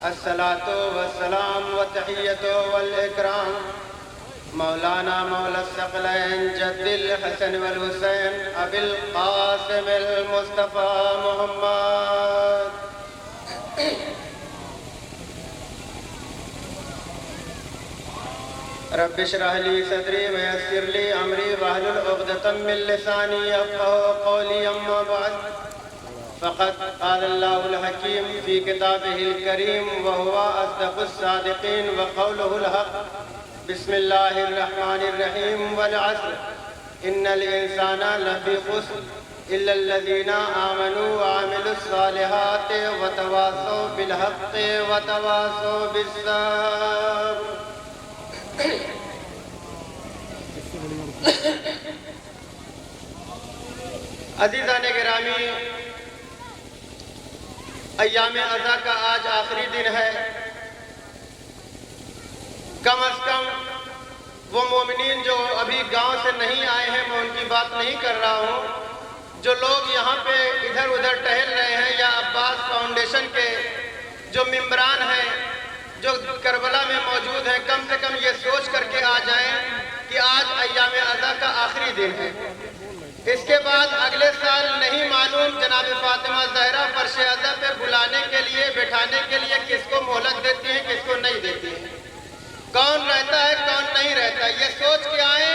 अस्सलातु वस्सलाम व तहियतु वल इकराम मौलाना मौला सकलैन जद्दिल हसन वल हुसैन अबिल कासिम अल मुस्तफ़ा मोहम्मद। रब्बि इश्रह ली सदरी व यस्सिर ली अमरी वहलुल उक़दतम मिन लिसानी यफ़क़हू क़ौली। अम्मा बअद फ़क़द क़ाल अल्लाहुल हकीम फ़ी किताबिहिल करीम व हुवा अस्दक़ुस सादिक़ीन व क़ौलुहुल हक़। बिस्मिल्लाहिर रहमानिर रहीम वल अस्र इन्नल इंसाना लफ़ी ख़ुस्र इल्लल लज़ीना आमनू व अमिलुस सालिहाति व तवासौ बिल हक़्क़ि व तवासौ बिस सब्र। अज़ीज़ाने गिरामी, अय्याम अज़ा का आज आखिरी दिन है। कम अज़ कम वो मोमिनीन जो अभी गांव से नहीं आए हैं, मैं उनकी बात नहीं कर रहा हूँ। जो लोग यहाँ पे इधर उधर टहल रहे हैं या अब्बास फाउंडेशन के जो मेंबरान हैं, जो करबला में मौजूद हैं, कम से कम ये सोच करके आ जाएं कि आज अय्याम अज़ा का आखिरी दिन है। इसके बाद अगले साल नहीं मालूम जनाब फातिमा ज़हरा फर्श अज़ा पे बुलाने के लिए, बैठाने के लिए किसको मोहलत देती हैं, किसको नहीं देती हैं, कौन रहता है कौन नहीं रहता। ये सोच के आए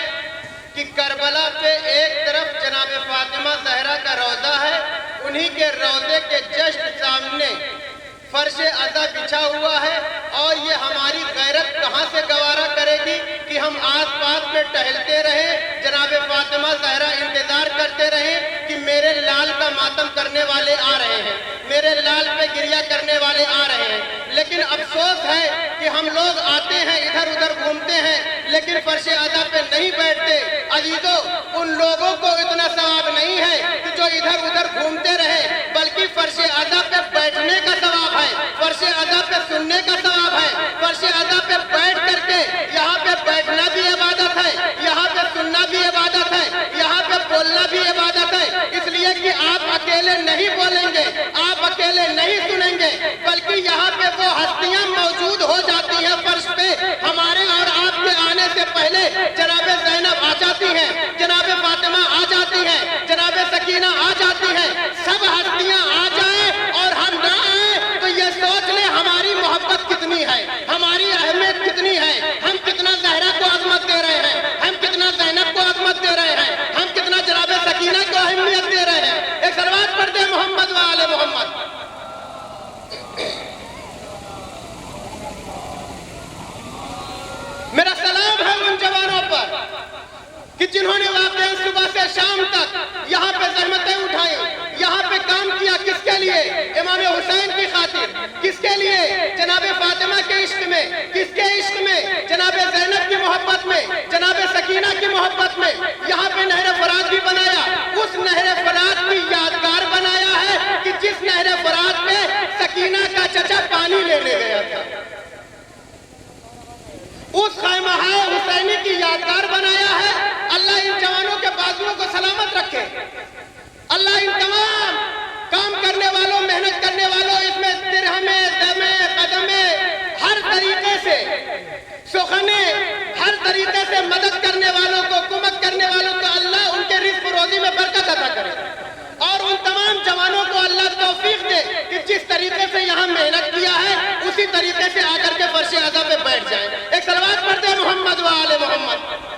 कि करबला पे एक तरफ जनाब फातिमा ज़हरा का रौज़ा है, उन्हीं के रौज़े के जस्ट सामने फर्श अज़ा बिछा हुआ है, और ये हमारी गैरत कहाँ से गवारा करेगी कि हम आस पास में टहलते रहे, जनाब फातिमा ज़हरा इंतजार करते रहे कि मेरे लाल का मातम करने वाले आ रहे हैं, मेरे लाल पे गिरिया करने वाले आ रहे हैं। लेकिन अफसोस है कि हम लोग आते हैं, इधर उधर घूमते हैं, लेकिन फर्श अज़ा पे नहीं बैठते। अजीजों, उन लोगों को इतना सवाब नहीं है कि जो इधर उधर घूमते रहे, बल्कि फर्श अज़ा पे बैठने का सवाब है, फर्श अज़ा पे सुनने का सवाब है, फर्श अज़ा पे बैठ करके यहाँ पे बैठना भी इबादत है, यहाँ पे सुनना भी इबादत है, यहाँ पे बोलना भी इबादत है। इसलिए कि आप अकेले नहीं बोलेंगे, आप अकेले नहीं सुनेंगे, बल्कि यहाँ पे वो हस्तियाँ मौजूद हो जाती हैं फर्श पे। हमारे और आपके आने से पहले जनाब ज़ैनब आ जाती हैं, जनाब फातिमा आ जाती हैं, जनाब सकीना आ जाती हैं। सब हस्तियाँ आ जाए और हम ना आए तो ये सोच ले हमारी मोहब्बत कितनी है, हमारी अहमियत कितनी है, हम कितना ज़हरा को अज़मत दे रहे हैं, हम कितना ज़ैनब को अज़मत दे रहे हैं, हम कितना जनाब सकीना को अहमियत दे रहे हैं। एक सलवात पढ़ दे मोहम्मद व आले मोहम्मद। मेरा सलाम है उन जवानों पर कि जिन्होंने वाकई सुबह से शाम तक यहाँ पे ज़हमतें उठाई, यहाँ पे काम किया। किसके लिए? इमाम हुसैन की खातिर। किसके लिए? जनाब फातिमा के इश्क में। किसके इश्क में? जनाब ज़ैनब की मोहब्बत में, जनाब सकीना की मोहब्बत में। यहाँ पे नहर फरात भी बनाया, उस नहर फरात की यादगार बनाया है कि जिस नहर फरात में सकीना का चचा पानी लेने गया था। उस खैमहा हुसैनी की यादगार बनाया है। अल्लाह इन जवानों के बाजुओं को सलामत रखे। अल्लाह इन तमाम काम करने वालों, मेहनत करने वालों, इसमें दिरहमे, दमे, कदमे, हर तरीके से सुखने, हर तरीके से मदद करने वालों को, कुमत करने वालों को अल्लाह उनके रिज़्क़ रोज़ी में बरकत अता करे। और उन तमाम जवानों को अल्लाह तौफीक दे कि जिस तरीके से यहाँ मेहनत किया है, उसी तरीके से आकर के फर्श अज़ा पे बैठ जाए। एक सलवात पढ़ते हैं मोहम्मद व आले मोहम्मद।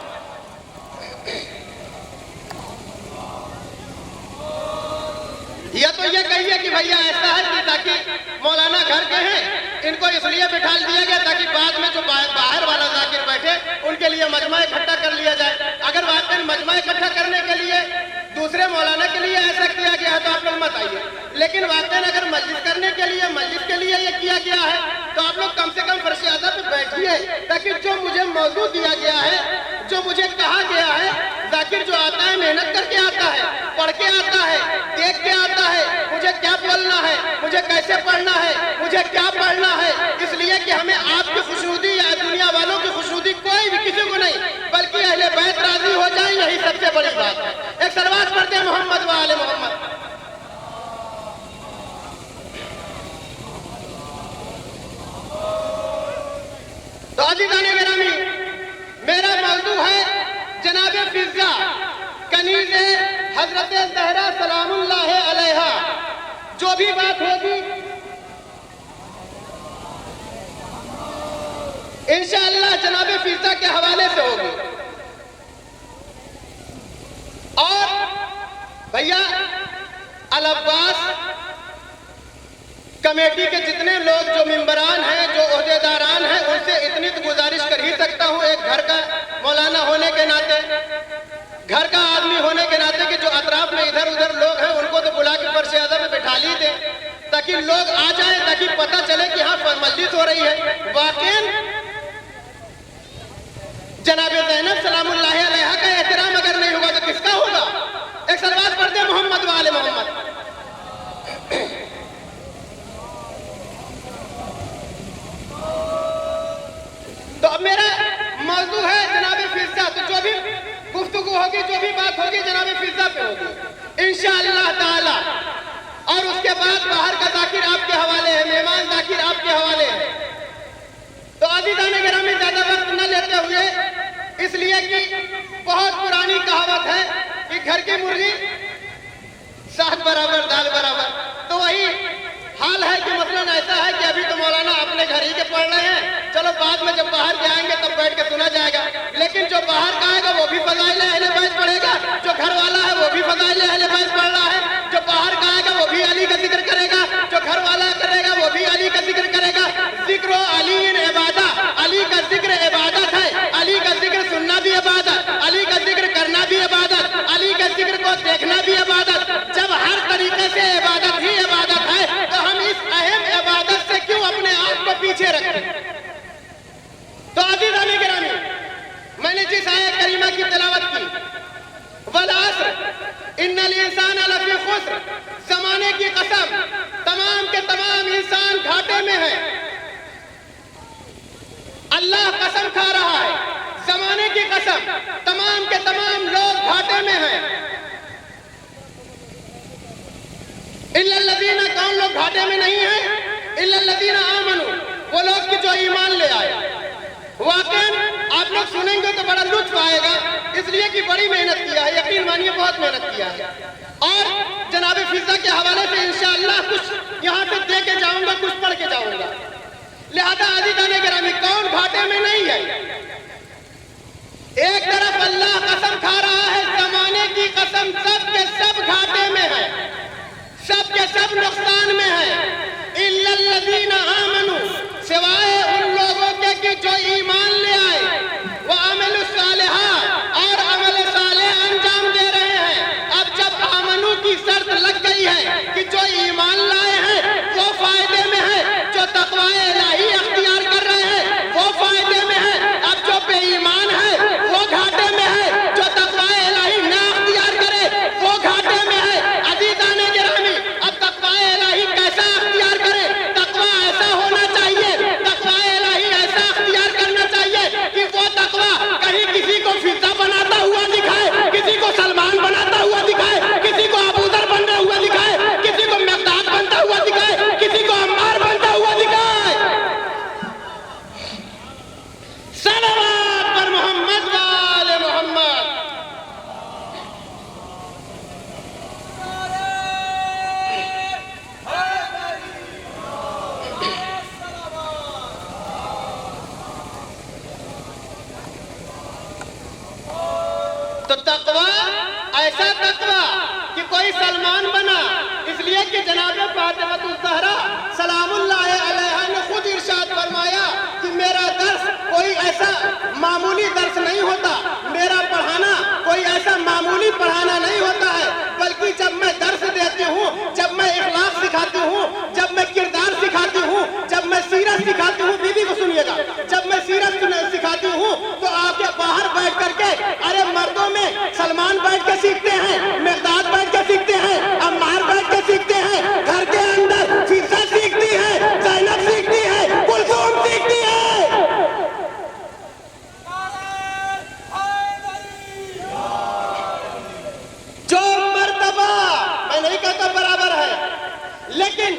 या तो ये कहिए कि भैया ऐसा है कि ताकि मौलाना घर के हैं, इनको इसलिए बिठा दिया गया ताकि बाद में जो बाहर वाला जाकिर बैठे उनके लिए मजमा इकट्ठा कर लिया जाए। अगर वाकई मजमा इकट्ठा करने के लिए दूसरे मौलाना के लिए ऐसा किया गया है तो आप लोग मत आइए। लेकिन वाकई अगर मस्जिद करने के लिए, मस्जिद के लिए ये किया गया है तो आप लोग कम से कम फर्श अज़ा पे बैठिए, ताकि जो मुझे मौजू दिया गया है, जो मुझे कहा गया है, जाकिर जो आता है मेहनत करके आता है, पढ़ के आता है, देख के आता है, मुझे क्या बोलना है, मुझे कैसे पढ़ना है, मुझे क्या पढ़ना है। इसलिए कि हमें आपकी खुशनुदी या दुनिया वालों की खुशनुदी कोई भी किसी को नहीं, बल्कि अहले बैत राजी हो जाए, यही सबसे बड़ी बात है। एक सलवात पढ़ते हैं मोहम्मद व आले मोहम्मद। भी बात होगी इंशाअल्लाह जनाब फिजा के हवाले से होगी। और भैया अल अब्बास कमेटी के जितने लोग जो मेंबरान हैं, जो ओहदेदारान हैं, उनसे इतनी तो गुजारिश कर ही सकता हूं, एक घर का मौलाना होने के नाते, घर का आदमी होने के नाते, कि जो अतराफ में इधर उधर लोग हैं उनको तो बुला के फर्श आज़म में बैठा ली दे, ताकि लोग आ जाएं, ताकि पता चले कि हाँ मस्जिद हो रही है। वाकई जनाब ज़ैनब सलामुल्लाह अलैहा का एहतराम अगर नहीं होगा तो किसका होगा? एक सलवात पढ़ दे मोहम्मद वाले मोहम्मद। तो अब मेरा मौजू है जनाब फिजा, तो जो भी गुफ्तगू होगी, जो भी बात होगी जनाब फिजा पे होगी इंशाअल्लाह ताला। और उसके बाद बाहर का जाकिर आपके हवाले है, मेहमान जाकिर आपके हवाले है। तो अज़ीज़ान गिरामी ज्यादा वक्त न लेते हुए, इसलिए कि बहुत पुरानी कहावत है कि घर की मुर्गी साथ बराबर दाल बराबर। तो वही हाल है कि मसलन ऐसा है कि अभी तो मौलाना अपने घर ही के पढ़ रहे हैं, चलो बाद में जब बाहर जाएंगे तब बैठ के सुना जाएगा। लेकिन जो बाहर का आएगा वो भी फज़ाइल अहले बैत पढ़ेगा, जो घर वाला है वो भी फज़ाइल अहले बैत पढ़ रहा है, जो बाहर का आएगा वो भी अली का जिक्र करेगा, जो घर वाला करेगा वो भी अली का जिक्र करेगा। जिक्र अली इबादा, अली का जिक्र इबादत है, अली का जिक्र सुनना भी इबादत, अली का जिक्र करना भी इबादत, अली का जिक्र को देखना भी इबादत। जब हर तरीके से इबादत ही इबादत है तो हम इस अहम इबादत से क्यों अपने आप को पीछे रखें? तो अज़ीज़ान गिरामी, मैंने जिस आयत करीमा की तिलावत की, वल अस्र इन्नल इंसान लफी खुस्र, ज़माने की कसम, तमाम के तमाम इंसान घाटे में है। अल्लाह कसम खा रहा है, ज़माने की कसम, तमाम के तमाम लोग घाटे में हैं। इल्लल्लज़ीना, कौन लोग घाटे में नहीं हैं? इल्लल्लज़ीना आमनू, वो लोग कि जो ईमान ले आए। वाकई आप लोग सुनेंगे तो बड़ा लुत्फ आएगा, इसलिए कि बड़ी मेहनत किया है, यकीन मानिए बहुत मेहनत किया है। और जनाब फिजा के हवाले से इंशाअल्लाह कुछ यहाँ से दे के जाऊंगा, कुछ पढ़ के जाऊंगा। लिहाजा अज़ीज़ान गिरामी, कौन घाटे में नहीं है? एक तरफ अल्लाह कसम खा रहा है, जमाने की कसम, सब के सब घाटे में है, सब के सब नुकसान में है। इल्लल्लज़ीना आमनू, सिवाय उन लोगों के कि जो ईमान ले आए, व अमलुस सालिहात, और अमल सालेह अंजाम दे रहे हैं। अब जब आमनू की शर्त लग गई है कि जो ईमान लाए हैं वो फायदे में है, जो तक़वा इलाही अख्तियार कर रहे हैं वो फायदे में है। अब जो बेईमान है वो घाटे में है, जो तक़वा इलाही ना अख्तियार करे वो घाटे में है। अज़ीज़ान गिरामी, अब तक़वा इलाही कैसा अख्तियार करे? तक़वा ऐसा होना चाहिए, तक़वा इलाही ऐसा अख्तियार करना चाहिए कि वो तक़वा कहीं किसी को फिजा बनाता हुआ दिखाए, किसी को सलमान बनाता हुआ दिखाए, किसी को अबू ज़र बनता हुआ दिखाए, किसी को मिक़दाद बनता हुआ दिखाए, किसी को अम्मार बनता हुआ दिखाए। सलावत पर मोहम्मद वाले मोहम्मद। तो तक़वा, ऐसा तक़वा कि कोई सलमान बना, इसलिए कि जनाब फातिमा ज़हरा सलामुल्लाह अलैहा ने खुद इरशाद फरमाया कि मेरा दर्स कोई ऐसा मामूली दर्स नहीं होता, मेरा पढ़ाना कोई ऐसा मामूली पढ़ाना नहीं होता है, बल्कि जब मैं दर्स देती हूँ, जब मैं इखलाक सिखाती हूँ, जब मैं किरदार सिखाती हूँ, जब मैं सीरत सिखाती हूँ, बीबी को सुनिएगा, जब मैं सीरत सिखाती हूँ तो आपके बाहर बैठ करके, अरे मर्दों में सलमान बैठ के सीखते हैं, मिक़दाद बैठ के सीखते हैं, अम्मार बैठ के सीखते हैं, घर के अंदर फिजा सीखती है, ज़ैनब सीखती है, कुलसूम सीखती है। जो मर्तबा मैं नहीं कहता बराबर है, लेकिन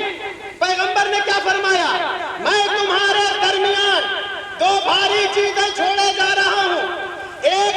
पैगंबर ने क्या फरमाया? मैं तुम्हारे दरमियान दो भारी चीजें छोड़े जा रहा हूं, एक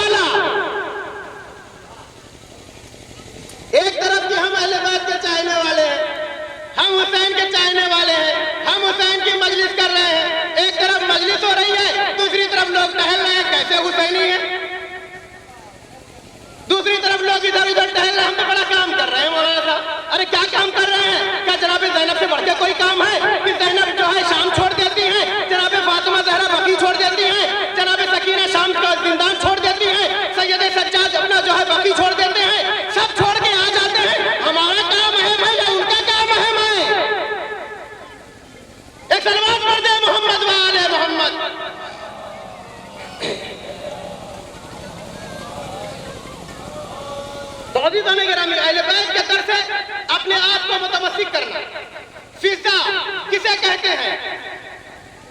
अज़ीज़ान गिरामी, अहले बैत के दर से अपने आप को मुतमस्सिक करना। फिज़ा किसे कहते हैं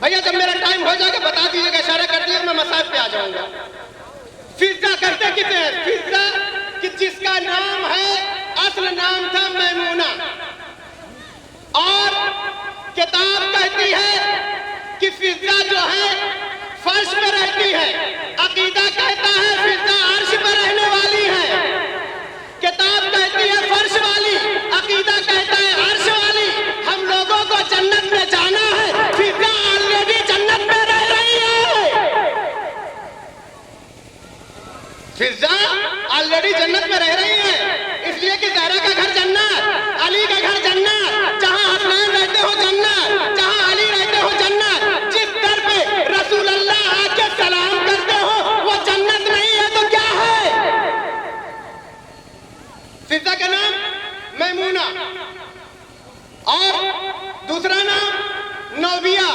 भैया? जब मेरा टाइम हो जाएगा बता दीजिएगा, इशारा कर दीजिएगा, मैं मसाइब पे आ जाऊंगा। फिज़ा कहते किसे हैं? फिज़ा कि जिसका नाम है, असल नाम था मैमूना, और किताब कहती है कि फिज़ा जो है फर्श पे रहती है। अकीदा कहता है फिज़ा अर्श पे रहने वाली है। किताब कहती है फर्श वाली, अकीदा कहता है अर्श वाली। हम लोगों को जन्नत में जाना है, फिज़ा ऑलरेडी जन्नत में रह रही है। फिज़ा ऑलरेडी जन्नत में रह रही है, इसलिए कि ज़हरा का घर जन्नत, अली का घर जन्नत, जहां हसनैन रहते हो जन्नत, जहां अली रहते हो जन्नत। जिस दर पे रसूल अल्लाह आके सलाम करते हो वो जन्नत नहीं है तो क्या है? फिज़ा का नाम मैमूना, और दूसरा नाम नौबिया।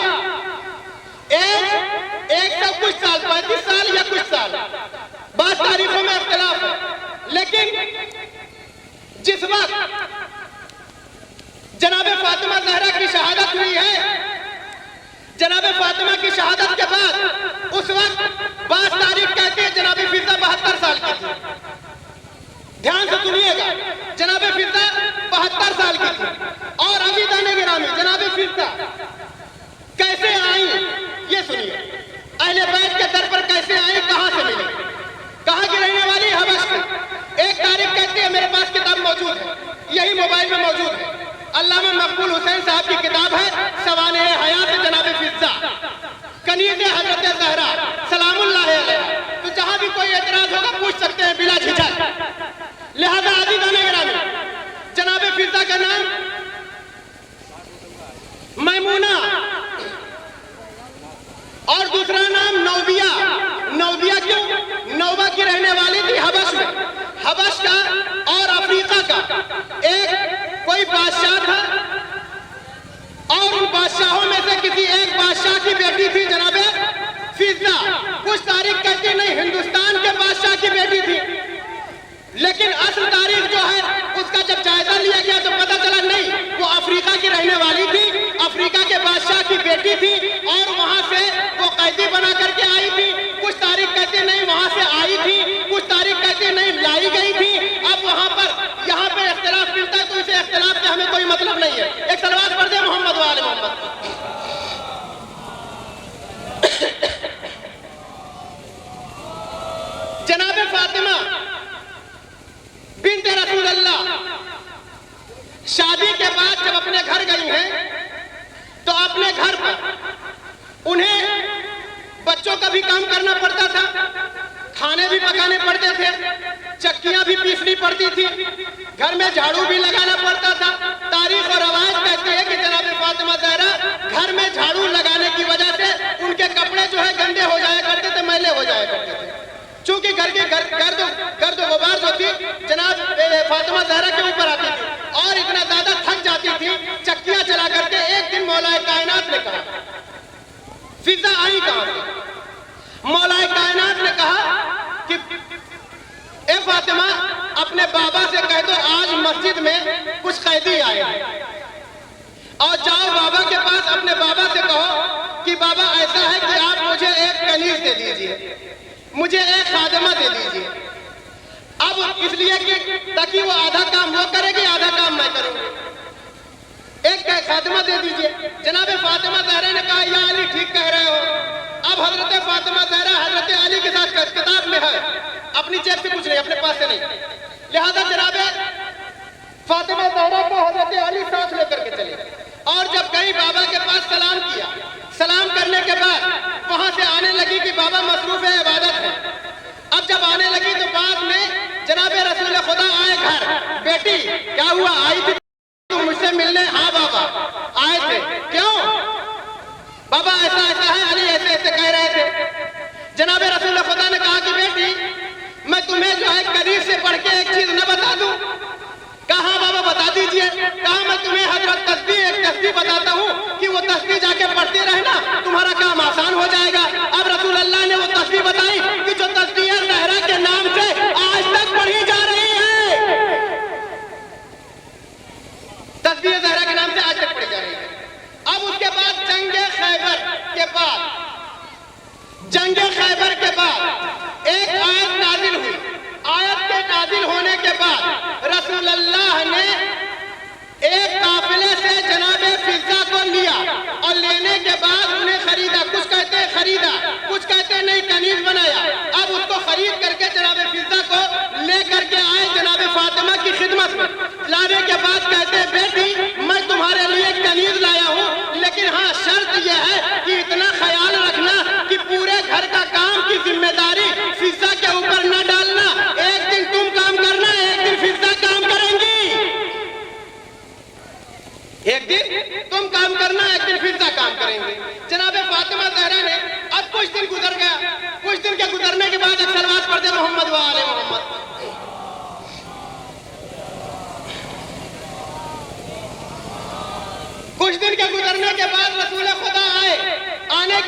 एक सब कुछ साल, 35 साल या कुछ साल, बात तारीखों में इख्तिलाफ है, लेकिन जिस वक्त जनाब फातिमा ज़हरा की शहादत हुई है, जनाब फातिमा की शहादत के बाद उस वक्त बात तारीख कहती है जनाब फिज़ा 72 साल की थी। ध्यान से सुनिएगा, जनाब फिज़ा 72 साल की थी। और अज़ीज़ान गिरामी, जनाब फिज़ा कैसे आई ये सुनिए। अहले बैत के दर पर कैसे आई, कहां से मिली, कहां की रहने वाली? हबश की। एक तारीख कहती है, मेरे पास किताब मौजूद है, यही मोबाइल में मौजूद है, अल्लामा मकबूल हुसैन साहब की किताब है सवाने हयात जनाब फिज़ा, कनीज़ हज़रत ज़हरा सलामुल्लाह अलैहा। तो जहां भी कोई एतराज होगा पूछ सकते हैं बिला झिझक। लिहाजा अज़ीज़ान गिरामी, जनाब फिज़ा का नाम मैमूना और दूसरा नाम नौबिया। नौबिया क्यों? नौबा की रहने वाली थी हबश में। हबश का और अफ्रीका का एक कोई बादशाह था, और उन बादशाहों में से किसी एक बादशाह की बेटी थी जनाब फिज़ा। कुछ तारीख कहती नहीं हिंदुस्तान के बादशाह की बेटी थी, लेकिन असल तारीख जो है उसका जब जायजा लिया गया तो पता चला नहीं, वो अफ्रीका की रहने वाली थी, अफ्रीका के बादशाह की बेटी थी, और वहां से वो कैदी बना करके आई थी। कुछ तारीख कहते नहीं वहां से आई थी, कुछ तारीख कहते नहीं लाई गई थी। अब वहां पर यहाँ पे इख्तिलाफ मिलता है, तो इसे इख्तिलाफ से हमें कोई मतलब नहीं है। एक सलवात पढ़ दे मोहम्मद वाले मोहम्मद। जनाब फातिमा बिन्त रसूल अल्लाह शादी के बाद जब अपने घर गई हैं, तो अपने घर पर उन्हें बच्चों का भी काम करना पड़ता था, खाने भी पकाने पड़ते थे, चक्कियां भी पीसनी पड़ती थी, घर में झाड़ू भी लगाना पड़ता था। तारीख और रवायत कहते हैं कि जनाब फातिमा ज़हरा घर में झाड़ू लगाने की वजह से उनके कपड़े जो है गंदे हो जाया करते थे, मैले हो जाया करते थे। चूंकि घर के गर्द गुबार जो थी जनाब फातिमा ज़हरा के ऊपर आती थी, और इतना ज्यादा थक जाती थी चक्कियां चला करके। एक दिन मौलाए कायनात ने कहा, फिज़ा आई कहां से? मौलाए कायनात ने कहा कि ए फातिमा, अपने बाबा से कह दो आज मस्जिद में कुछ कैदी आए हैं, और जाओ बाबा के पास, अपने बाबा से कहो कि बाबा ऐसा है कि आप मुझे एक कनीज दे दीजिए, मुझे एक खादिमा दे दीजिए। अब इसलिए कि ताकि वो आधा काम वो करेगी, आधा काम मैं करूंगी, एक खादिमा दे दीजिए। जनाब फातिमा ज़हरा ने कहा या अली ठीक कह रहे हो। अब हजरत फातिमा ज़हरा हजरत अली के साथ किताब में है, अपनी जेब से कुछ नहीं, अपने पास से नहीं, लिहाजा जनाब फातिमा ज़हरा को हजरत अली साथ लेकर के चले। और जब गई बाबा के पास सलाम किया, सलाम करने के बाद वहां से आने लगी कि बाबा मसरूफ है, इबादत है। अब जब आने लगी तो बाद में जनाब रसूल खुदा आए घर, बेटी क्या हुआ, आई थी तुम मुझसे मिलने? हाँ बाबा आए थे। क्यों? बाबा ऐसा ऐसा है, अली ऐसे ऐसे कह रहे थे। जनाब रसूल खुदा ने कहा कि बेटी मैं तुम्हें जो है करीब से पढ़ के एक चीज न बता दूं? कहा बाबा बता दीजिए। कहा मैं तुम्हें हजरत तस्बीह एक तस्बीह बताता हूँ कि वो तस्बीह जाके पढ़ते रहना, तुम्हारा काम आसान हो जाएगा। अब रसूल अल्लाह ने वो तस्बीह बताई कि जो तस्बीह ज़हरा के नाम से आज तक पढ़ी जा रही है।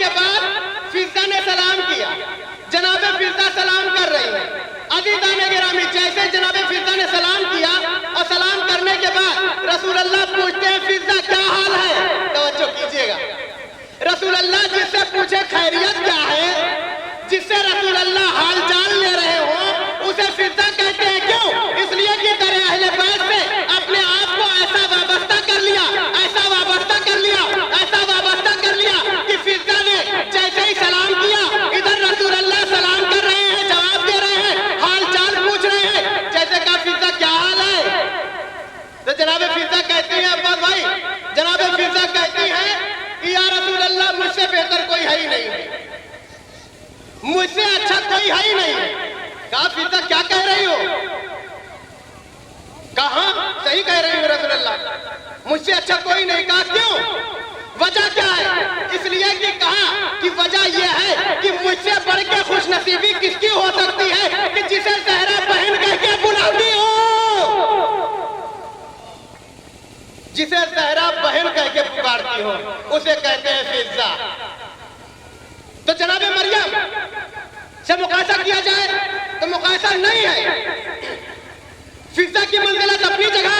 के बाद फिजा ने सलाम किया, जनाबे फिजा सलाम कर रही है। अज़ीज़ान गिरामी, जैसे जनाबे फिजा ने सलाम किया और सलाम करने के बाद रसूल अल्लाह पूछते हैं फिजा क्या हाल है? तवज्जो कीजिएगा, रसूल अल्लाह जिससे पूछे खैरियत क्या है, जिससे रसूल अल्लाह हाल चाल ले रहे हो, उसे फिजा कहते हैं। क्यों? इसलिए कि तेरे अहले बैत से अपने आप को ऐसा वाबस्ता कर लिया, ऐसा वाबस्ता कर लिया, ऐसा वाबस्ता कर लिया कि फिजा ने जैसे ही सलाम किया, इधर रसूल अल्लाह सलाम कर रहे हैं, जवाब दे रहे हैं, हाल चाल पूछ रहे हैं। जैसे कहा फिजा क्या हाल है, तो जनाबे फिजा कहती है, अब्बास भाई, जनाबे फिजा कहती है कि या रसूल अल्लाह, मुझसे बेहतर कोई है ही नहीं, मुझसे अच्छा कोई है ही नहीं। कहा फिजा क्या कह रही हो? कहा सही कह रही हो रसूल अल्लाह, मुझसे अच्छा कोई नहीं। कहा क्यों, वजह क्या है? इसलिए कि कहा कि वजह यह है कि मुझसे बढ़ के खुश नसीबी किसकी हो सकती है कि जिसे ज़हरा बहन कह के बुलाती हो, जिसे ज़हरा बहन कह के पुकारती हो, उसे कहते हैं फिजा। तो जनाबे मरियम से मुकायसा किया जाए तो मुकायसा नहीं है। फिजा की मंजिलत अपनी जगह,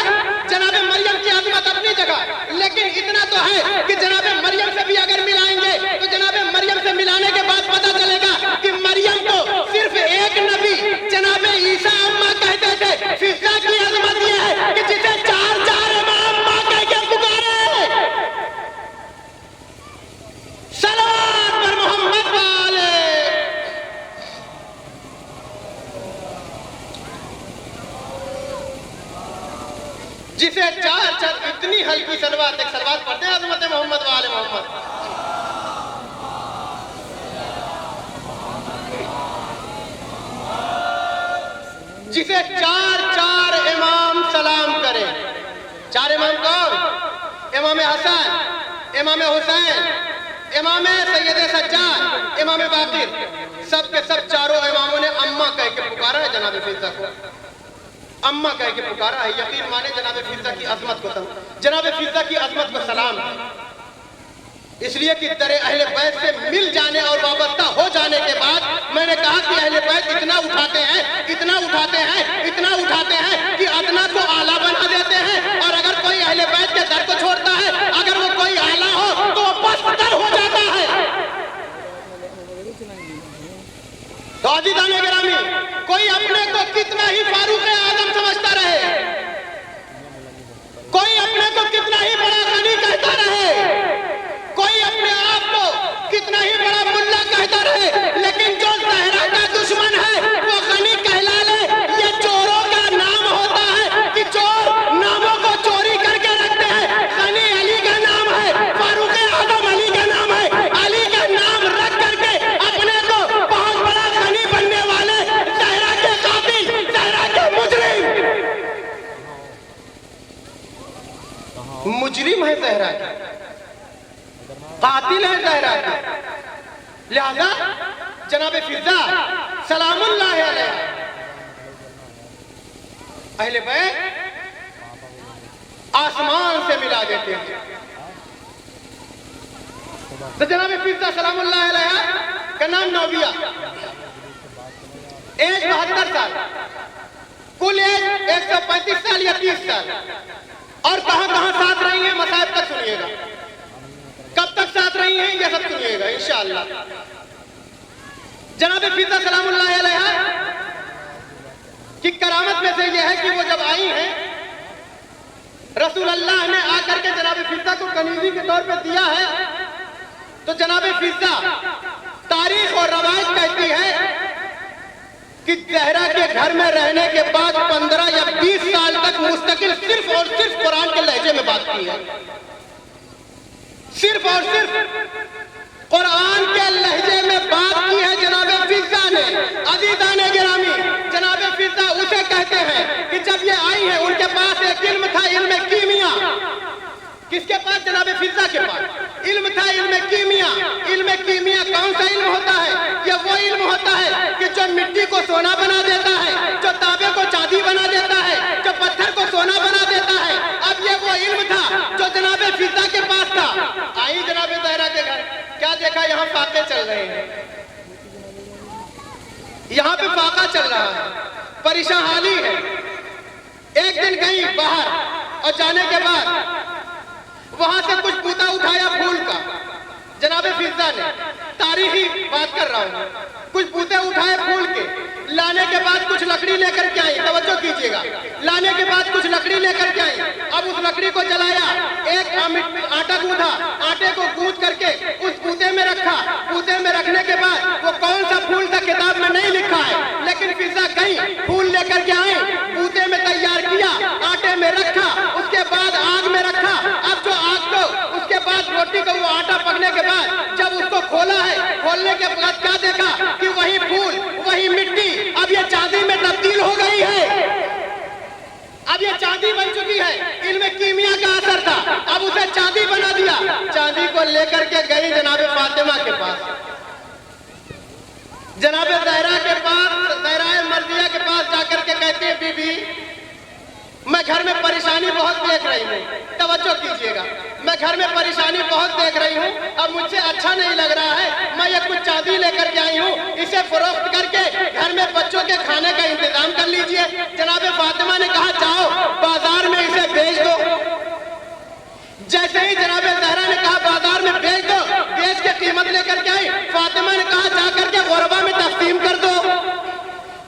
जनाबे मरियम की आज़मत अपनी जगह, लेकिन इतना तो है कि जनाबे मरियम से भी अगर मिलाएंगे तो जनाबे मरियम से मिलाने के बाद पता चलेगा कि मरियम को सिर्फ एक नबी जनाबे ईसा अम्मा कहते थे। फिजा की आज़मत यह है कि जिसे चार चार इमाम मां कह के पुकारे। सलात पर मोहम्मद वाले। जिसे चार चार इतनी हल्की सलवात, एक सलवात पढ़ते हैं अज़मत मोहम्मद वाले मोहम्मद। जिसे चार चार इमाम सलाम करे। चार इमाम कौन? इमाम हसन, इमाम हुसैन, इमाम सैयद सज्जाद, इमाम बाकिर, सब के सब चारों इमामों ने अम्मा कह के पुकारा है जनाब फिजा को, अम्मा कह के पुकारा है। यकीन माने जनाब फिजा की अजमत को, जनाब फिजा की अजमत को सलाम है। इसलिए कि तेरे अहले बैत से मिल जाने और वाबस्ता हो जाने के बाद मैंने कहा कि अहले बैत इतना उठाते हैं, इतना उठाते हैं, इतना उठाते हैं कि अदना को आला बना देते हैं। और अगर कोई अहले बैत के दर को छोड़ता है, अगर वो कोई आला हो तो वो पस्तर हो जाता है। तो अज़ीज़ान गिरामी, कोई अपने को कितना ही फारूक आजम समझता रहे, कोई अपने को कितना ही बड़ा गनी कहता रहे, कोई अपने आप को कितना ही बड़ा मुल्ला कहता रहे, लेकिन जो ज़हरा का दुश्मन है वो गनी कहला ले। ये चोरों का नाम होता है कि चोर नामों को चोरी करके रखते हैं। गनी अली का नाम है, फारूक आजम अली का नाम है, अली का नाम रख करके अपने को बहुत बड़ा गनी बनने वाले ज़हरा के कातिल, ज़हरा के मुजरिम है ज़हरा के, कातिल है ज़हरा के। लिहाजा जनाब फिजा सलामुल्लाह अलैहा अहले बैत आसमान से मिला देते हैं। तो जनाब फिजा सलामुल्लाह अलैहा का नाम नौबिया, एज 72 साल, कुल एज 135 साल या 30 साल। और कहां कहां साथ रही हैं मसाइब तक सुनिएगा, कब तक साथ रही हैं ये सब सुनिएगा इंशाअल्लाह। जनाब फिजा सलामुल्लाह अलैहा की करामत में से यह है कि वो जब आई हैं, रसूल अल्लाह ने आकर के जनाब फिजा को कनीजी के तौर पे दिया है। तो जनाब फिजा, तारीख और रवायत कहती है कि ज़हरा के घर में रहने के बाद 15 या 20 साल तक मुस्तकिल सिर्फ और सिर्फ कुरान के लहजे में बात की है, सिर्फ और सिर्फ कुरान के लहजे में बात की है जनाब फिजा ने। अज़ीज़ान गिरामी, जनाब फिजा उसे कहते हैं कि जब ये आई है उनके पास एक इल्म था, इल्म कीमिया। किसके पास? जनाब फिजा के पास इल्म था, इल्म कीमिया। इल्म कीमिया कौन सा इल्म होता है? ये वो इल्म होता है कि जो मिट्टी को सोना बना देता है, जो तांबे को चांदी बना देता है, जो पत्थर को सोना बना देता है। अब ये वो इल्म था जो जनाब फिजा के पास था। आई जनाब ज़हरा के घर, क्या देखा? यहाँ फाके चल रहे हैं, यहाँ पे फाका चल रहा है, परेशानी है। एक दिन गई बाहर और जाने के बाद वहां से कुछ पूता उठाया फूल का, जनाबे फिजा ने, तारीखी बात कर रहा हूं, कुछ पूते उठाए फूल के, लाने के बाद कुछ लकड़ी लेकर के आई, तवज्जो कीजिएगा, लाने के बाद कुछ लकड़ी लेकर के आई। अब उस लकड़ी को जलाया, एक आटा गूंथा, आटे को गूंथ करके उस पूते में रखा, पूते में रखने के बाद वो कौन सा फूल था किताब में नहीं लिखा है, लेकिन फिजा गई, फूल लेकर के आई, पूते में तैयार किया, आटे में रखा, उसके बाद आग में रखा। अब जो आग को, उसके बाद रोटी को, वो आटा पकने के बाद जब उसको खोला है, खोलने के बाद क्या देखा कि वही फूल, वही मिट्टी अब ये चांदी में तब्दील हो गई है, अब ये चांदी बन चुकी है। इनमें कीमिया का असर था, अब उसे चांदी बना दिया। चांदी को लेकर के गई जनाबे फातिमा के पास, जनाबे ज़हरा के पास, ज़हरा मर्दिया के पास जाकर के कहती है, बीबी मैं घर में परेशानी बहुत देख रही हूँ, तवज्जो कीजिएगा, मैं घर में परेशानी बहुत देख रही हूँ, अब मुझसे अच्छा नहीं लग रहा है, मैं ये कुछ चांदी लेकर के आई हूँ, इसे फरोख्त करके घर में बच्चों के खाने का इंतजाम कर लीजिए। जनाबे फातिमा ने कहा जाओ बाजार में इसे बेच दो। जैसे ही जनाबे ज़हरा ने कहा बाजार में बेच दो, बेच के कीमत लेकर के आई। फातिमा ने कहा जाकर के गुरबा में तकसीम कर दो,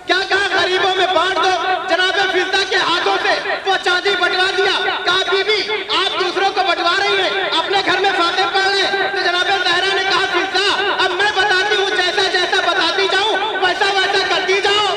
क्या कहा गरीबों में बांट दो। जनाबे फिजा के हाथों से वो चांदी बंटवा दिया। कहा बीबी आप दूसरों को बंटवा रही हैं, अपने घर में फाते पड़ रहे। तो जनाबे ज़हरा ने कहा फिजा अब मैं बताती हूँ, जैसा जैसा बताती जाऊं वैसा वैसा करती जाओ,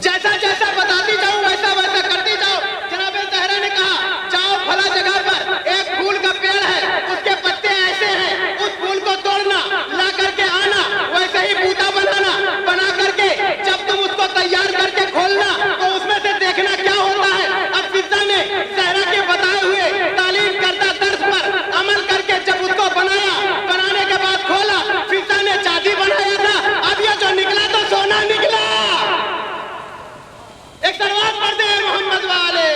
जैसा जैसा बताती जाऊं वैसा वैसा करती जाओ। जनाबे ज़हरा ने कहा जाओ फला जगह पर एक फूल का पेड़ है, उसके पत्ते ऐसे हैं, उस फूल को तोड़ना, ला करके आना, वैसे ही बूटा बनाना, बना करके जब तुम उसको तैयार करके खोलना तो उसमें से देखना क्या होता है। अब फिजा ने ज़हरा के बताए हुए तालीम करदा दर्द पर अमल करके जब उसको बनाया, बनाने के बाद खोला, फिजा ने चांदी बनाया था, अब ये जो निकला तो सोना निकला। एक सलवात पढ़ते हैं मोहम्मद वाले।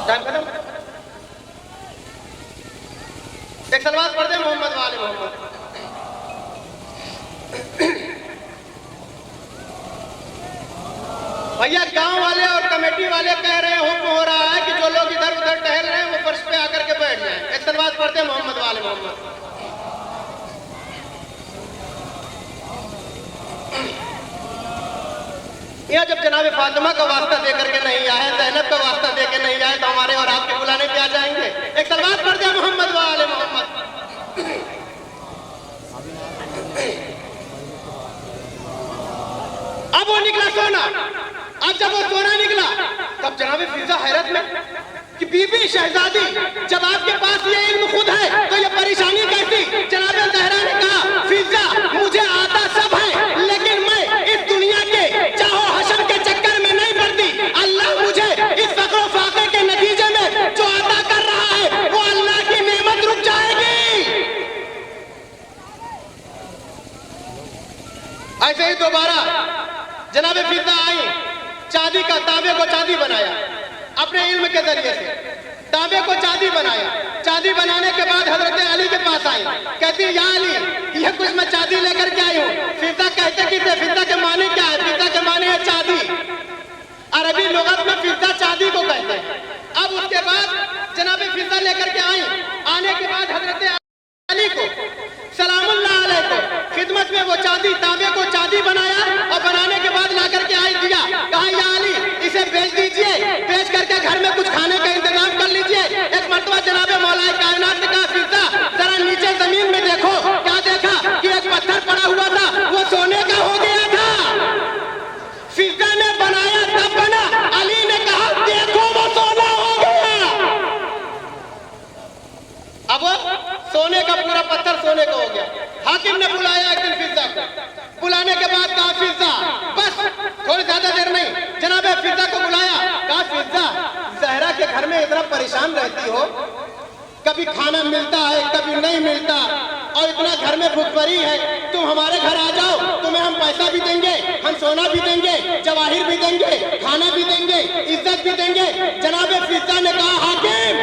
टाइम खत्म। एक सलवात पढ़ते हैं मोहम्मद वाले। मोहम्मद भैया गांव वाले और कमेटी वाले कह रहे हैं, हुक्म हो रहा है कि जो लोग इधर उधर टहल रहे हैं वो फर्श पे आकर के बैठ जाएं। एक सलवात पढ़ते हैं मोहम्मद वाले। मोहम्मद यहाँ जब जनाबे फातिमा का वास्ता दे करके नहीं आए, ज़ैनब का वास्ता दे के नहीं आए, तो हमारे और आपके बुलाने पे आ जाएंगे। एक सलवात पढ़ दिया मोहम्मद वाले। मोहम्मद अब वो निकला सोना। अब जब वो सोना निकला तब जनाबे फिजा हैरत में कि बीबी शहजादी जब आपके पास ये इल्म खुद है तो ये परेशानी कैसी। जनाबे ज़हरा ने कहा फिजा मुझे आता सब है, लेकिन मैं इस दुनिया के चाहो हशर के चक्कर में नहीं पड़ती। अल्लाह मुझे इस फक्र फाके के नतीजे में जो अता कर रहा है वो अल्लाह की नेमत रुक जाएगी। ऐसे ही दोबारा जनाबे फिजा आई, चांदी का तांबे को चांदी बनाया अपने इल्म के जरिए से, तांबे को चांदी बनाया। चांदी बनाने के बाद हजरत अली के पास आई, कहती या अली ये कुछ मैं चांदी लेकर के आई हूँ। फिजा कहते कि फिजा के माने क्या है। फिजा के माने है चांदी, अरबी लुगत में फिजा चांदी को कहते हैं। अब उसके बाद जनाबे फिजा लेकर के आई, आने के बाद हजरत अली को सलामुल्लाह अलैह को खिदमत में वो चांदी, तांबे को चांदी बनाया और बनाने के बाद ला करके आई दिया। कहा या अली इसे बेच दीजिए, बेच करके घर में कुछ खाने का इंतजाम कर लीजिए। एक मर्तबा जनाबे मौलाए कायनात ने कहा फिजा जरा नीचे जमीन में देखो। क्या देखा कि एक पत्थर पड़ा हुआ था, वो सोने का हो गया था। फिजा ने बनाया तब बना, अली ने कहा देखो वो सोना हो गया। अब सोने का पूरा पत्थर सोने का हो गया। हाकिम ने बुलाया एक दिन फिजा को, बुलाने के बाद कहा फिजा बस थोड़ी ज्यादा देर नहीं, जनाबे फिजा को बुलाया। कहा फिजा ज़हरा के घर में इतना परेशान रहती हो, कभी खाना मिलता है कभी नहीं मिलता, और इतना घर में भुखमरी है, तुम हमारे घर आ जाओ, तुम्हें हम पैसा भी देंगे, हम सोना भी देंगे, जवाहिर भी देंगे, खाना भी देंगे, इज्जत भी देंगे। जनाब फिजा ने कहा हाकिम,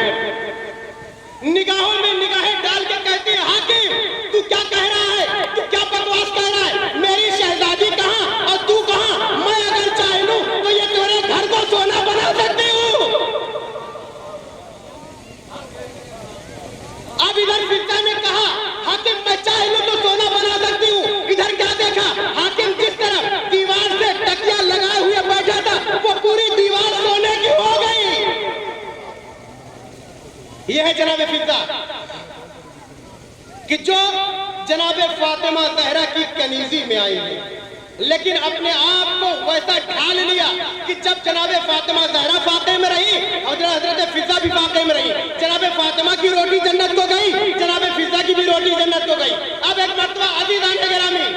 निगाहों में निगाहें डाल के कहती है हाकिम तू क्या कह रहा है, तू क्या बकवास कह रहा है, मेरी शहजादी कहाँ और तू कहाँ, मैं अगर चाह लूं तो ये तेरे घर को सोना बना सकती हूँ। अब इधर फिजा ने कहा हाकिम मैं चाह लूं तो सोना बना सकती हूँ। इधर क्या देखा, हाकिम जिस तरफ दीवार से तकिया लगाए हुए बैठा था वो पूरी दीवार सोने की हो गई। यह है जनाब फिजा कि जो जनाब फातिमा ज़हरा की कनीजी में आई है, लेकिन अपने आप को वैसा ढाल लिया कि जब जनाब फातिमा ज़हरा फाक़े में रही और हजरत फिजा भी फाक़े में रही, जनाब फातिमा की रोटी जन्नत को गई, जनाब फिजा की भी रोटी जन्नत को गई। अब एक मरतबा अज़ीज़ान गिरामी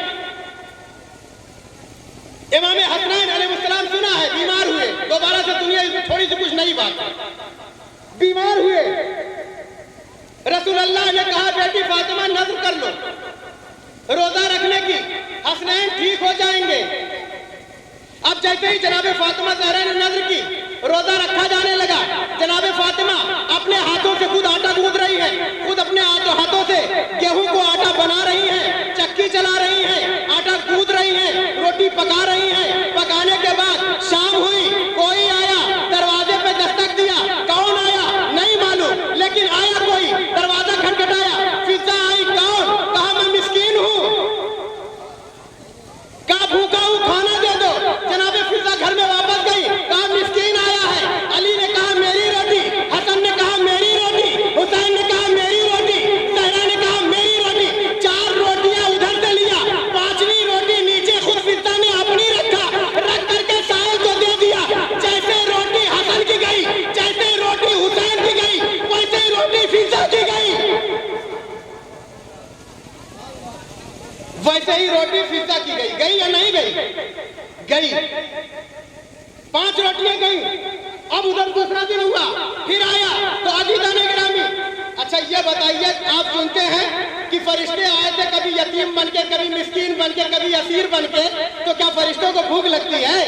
इमाम हसनैन अलैहिस्सलाम सुना है बीमार हुए, दोबारा से दुनिया इसमें थोड़ी सी कुछ नई बात है, बीमार हुए, रसूल अल्लाह ने कहा बेटी फातिमा नज़्र कर लो रोजा रखने की, हसनैन ठीक हो जाएंगे। अब जैसे ही जनाब फातिमा ज़हरा ने नज़्र की, रोजा रखा जाने लगा। जनाब फातिमा अपने हाथों से खुद आटा गूंद रही है, खुद अपने हाथों से गेहूं को आटा बना रही है, चक्की चला रही है, आटा गूंद रही है, रोटी पका रही है। पकाने के बाद शाम हुई, कोई आया, दरवाजे पे दस्तक दिया, कौन आया नहीं मालूम, लेकिन आया कोई, दरवाजा खटखटाया, फिजा आई, कौन, कहा मैं मिस्कीन हूँ, कहा भूखा हूँ, खाना दे दो। जनाब फिजा घर में वापस गई, कहा मिस्कीन आया है। अली ने कहा मेरी रोटी, हसन ने कहा मेरी रोटी, हुसैन ने कहा मेरी रोटी, ज़हरा ने कहा मेरी रोटी। 4 रोटियां उधर से लिया, 5वीं रोटी नीचे खुद फिजा ने अपनी रखा, रख करके साहिल को दे दिया। जैसे रोटी हसन की गई, जैसे रोटी हुसैन की गई, वैसे रोटी फिजा की गई, वैसे ही रोटी फिजा की गई। गई या नहीं गई? गई। 5 रोटियां गई। अब उधर दूसरा दिन हुआ, फिर आया तो अज़ीज़ान गिरामी, अच्छा ये बताइए, आप सुनते हैं कि फरिश्ते आए थे कभी यतीम बनके, कभी मिस्कीन बनके, कभी असीर बनके, तो क्या फरिश्तों को भूख लगती है?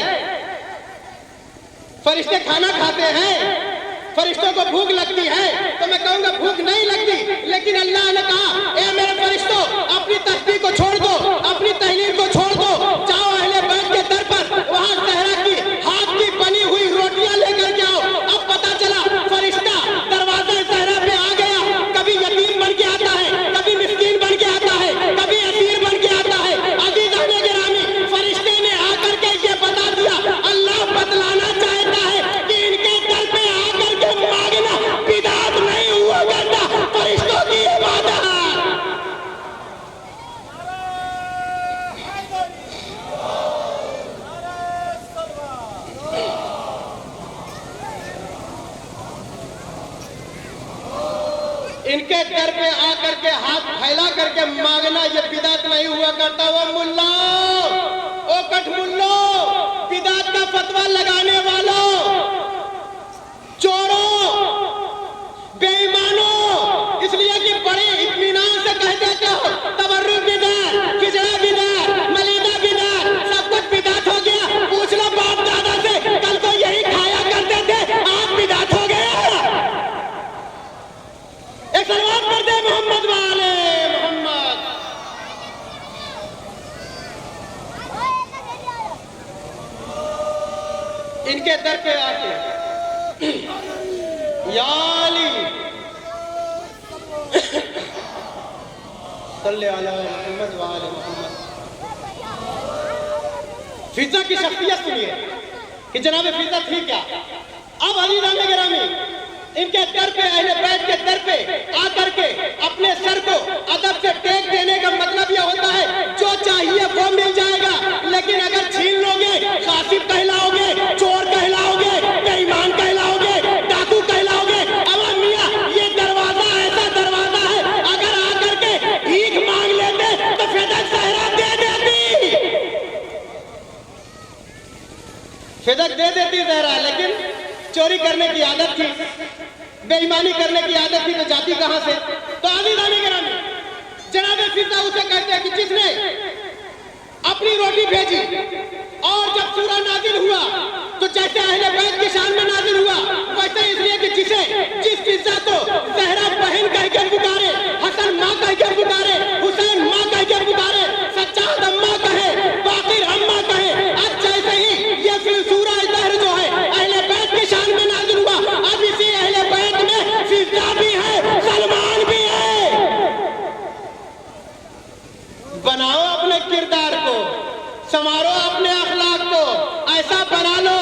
फरिश्ते खाना खाते हैं, फरिश्तों को भूख लगती है? तो मैं कहूंगा भूख नहीं लगती, लेकिन अल्लाह ने कहा ए मेरे फरिश्तों अपनी तस्बीह को छोड़ दो, अपनी तहलील को छोड़ दो, जाओ अहले बैत के दर पर, वहां ज़हरा की हाथ की बनी हुई रोटियां लेकर के आओ। अब पता चला फरिश्ता दरवाजे ज़हरा पे आ गया, कभी यतीम बन के आता है, कभी मिस्कीन बन के आता है, कभी असीर बन के आता है। अज़ीज़ान गिरामी फरिश्ते ने आकर के ये बता दिया, अल्लाह बतलाना चाहता है कि इनके दर पे आकर के मांगना बिदअत नहीं हुआ करता, फरिश्तों की इबादत। इनके दर पे आकर के हाथ फैला करके मांगना ये बिदअत नहीं हुआ करता। वो मुल्ला, ओ कठमुल्लो, बिदअत का फतवा लगाने वालों, चोरों, बेईमानों, इसलिए कि बड़े इत्मीनान से कह देते हो तबर्रुक बिदअत, खिजड़ा बिदअत, मलीदा बिदअत, सब कुछ बिदअत हो गया। पूछ लो बाप दादा से, कल को यही खाया करते थे, आज बिदअत हो गया। एक सलवात कर दे मोहम्मद वाले मोहम्मद। इनके दर पे आके या अली सल्ले अला मोहम्मद वाले मोहम्मद। फिजा की शख्सियत सुनिए कि जनाब फिजा थी क्या। अब अज़ीज़ान गिरामी इनके दर पे, अहले बैत के दर पे आकर के अपने सर को अदब से टेक देने का मतलब यह होता है जो चाहिए वो मिल जाएगा, लेकिन अगर छीन लोगे, कासिब कहलाओगे, चोर कहलाओगे, बेईमान कहलाओगे, डाकू कहलाओगे। अब मियां ये दरवाजा ऐसा दरवाजा है, अगर आकर के भीख मांग लेते तो फिजा ज़हरा दे देती, फिजा दे देती ज़हरा, लेकिन चोरी करने की आदत थी, बेईमानी करने की आदत थी, तो जाती कहां से। तो अज़ीज़ान गिरामी जनाब किसने अपनी रोटी भेजी। और जब सूरा नाजिल हुआ तो जैसे अहले बैत की शान में नाजिल हुआ, वैसे इसलिए कि जिस फिजा को जहरा बहन कह के पुकारे, हसन माँ कह के पुकारे, हुसैन माँ कह के पुकारे, सच्चाद अम्मा कहे, बाकिर अम्मा कहे, अब जैसे ही ये सूरा ज़हर जो है अहले बैत की शान में नाजिल हुआ, अब इसी अहले बैत में फिजा भी है, सलमान भी है। बनाओ अपने किरदार को, संवारो अपने अखलाक को, ऐसा बना लो।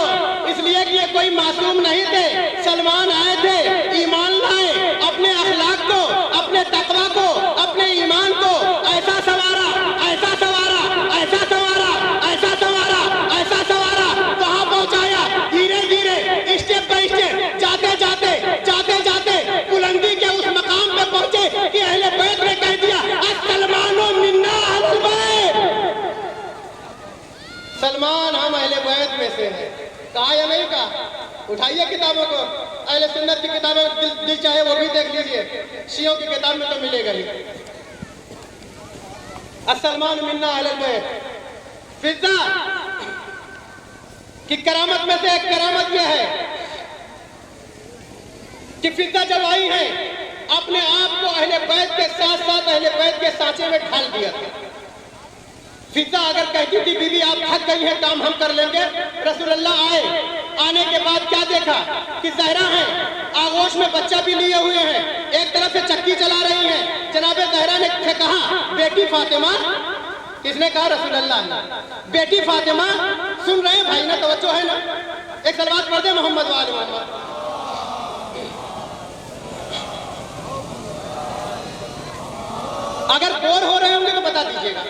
इसलिए कि ये कोई मासूम नहीं थे, सलमान आए थे, ईमान लाए, अपने अखलाक को, अपने तकवा को, अपने ईमान को ऐसा संवारा, ऐसा संवारा, ऐसा संवारा, ऐसा संवारा, ऐसा संवारा, वहां पहुंचाया। धीरे धीरे स्टेप बाय स्टेप जाते जाते जाते जाते बुलंदी के उस मकाम पे पहुंचे कि अहले बैत ने कह दिया अस्सलमानो मिन्ना अहलुल बैत, सलमान हम अहले बैत में से हैं। कहा या नहीं कहा? उठाइए किताबों को, अहले सुन्नत की किताबें दिल चाहे वो भी देख लीजिए, शियों की किताब में तो मिलेगा ही। अस्सलमान मिन्ना अहलुल बैत। फिजा की करामत में से एक करामत यह है कि फिजा जब आई है अपने आप को अहले बैत के साथ साथ अहले बैत के सांचे में ढाल दिया था। फिजा अगर कहती थी बीवी आप थक गई हैं, काम हम कर लेंगे, रसूलुल्लाह आए, आने के बाद क्या देखा कि ज़हरा है, आगोश में बच्चा भी लिए हुए हैं, एक तरफ से चक्की चला रही हैं। जनाबे ज़हरा ने कहा बेटी फातिमा, किसने कहा? रसूलुल्लाह ने। बेटी फातिमा, सुन रहे हैं भाई ना, तवज्जो है ना? एक सलवात पढ़ दे मोहम्मद वाले मोहम्मद। अगर बोर हो रहे होंगे तो बता दीजिएगा।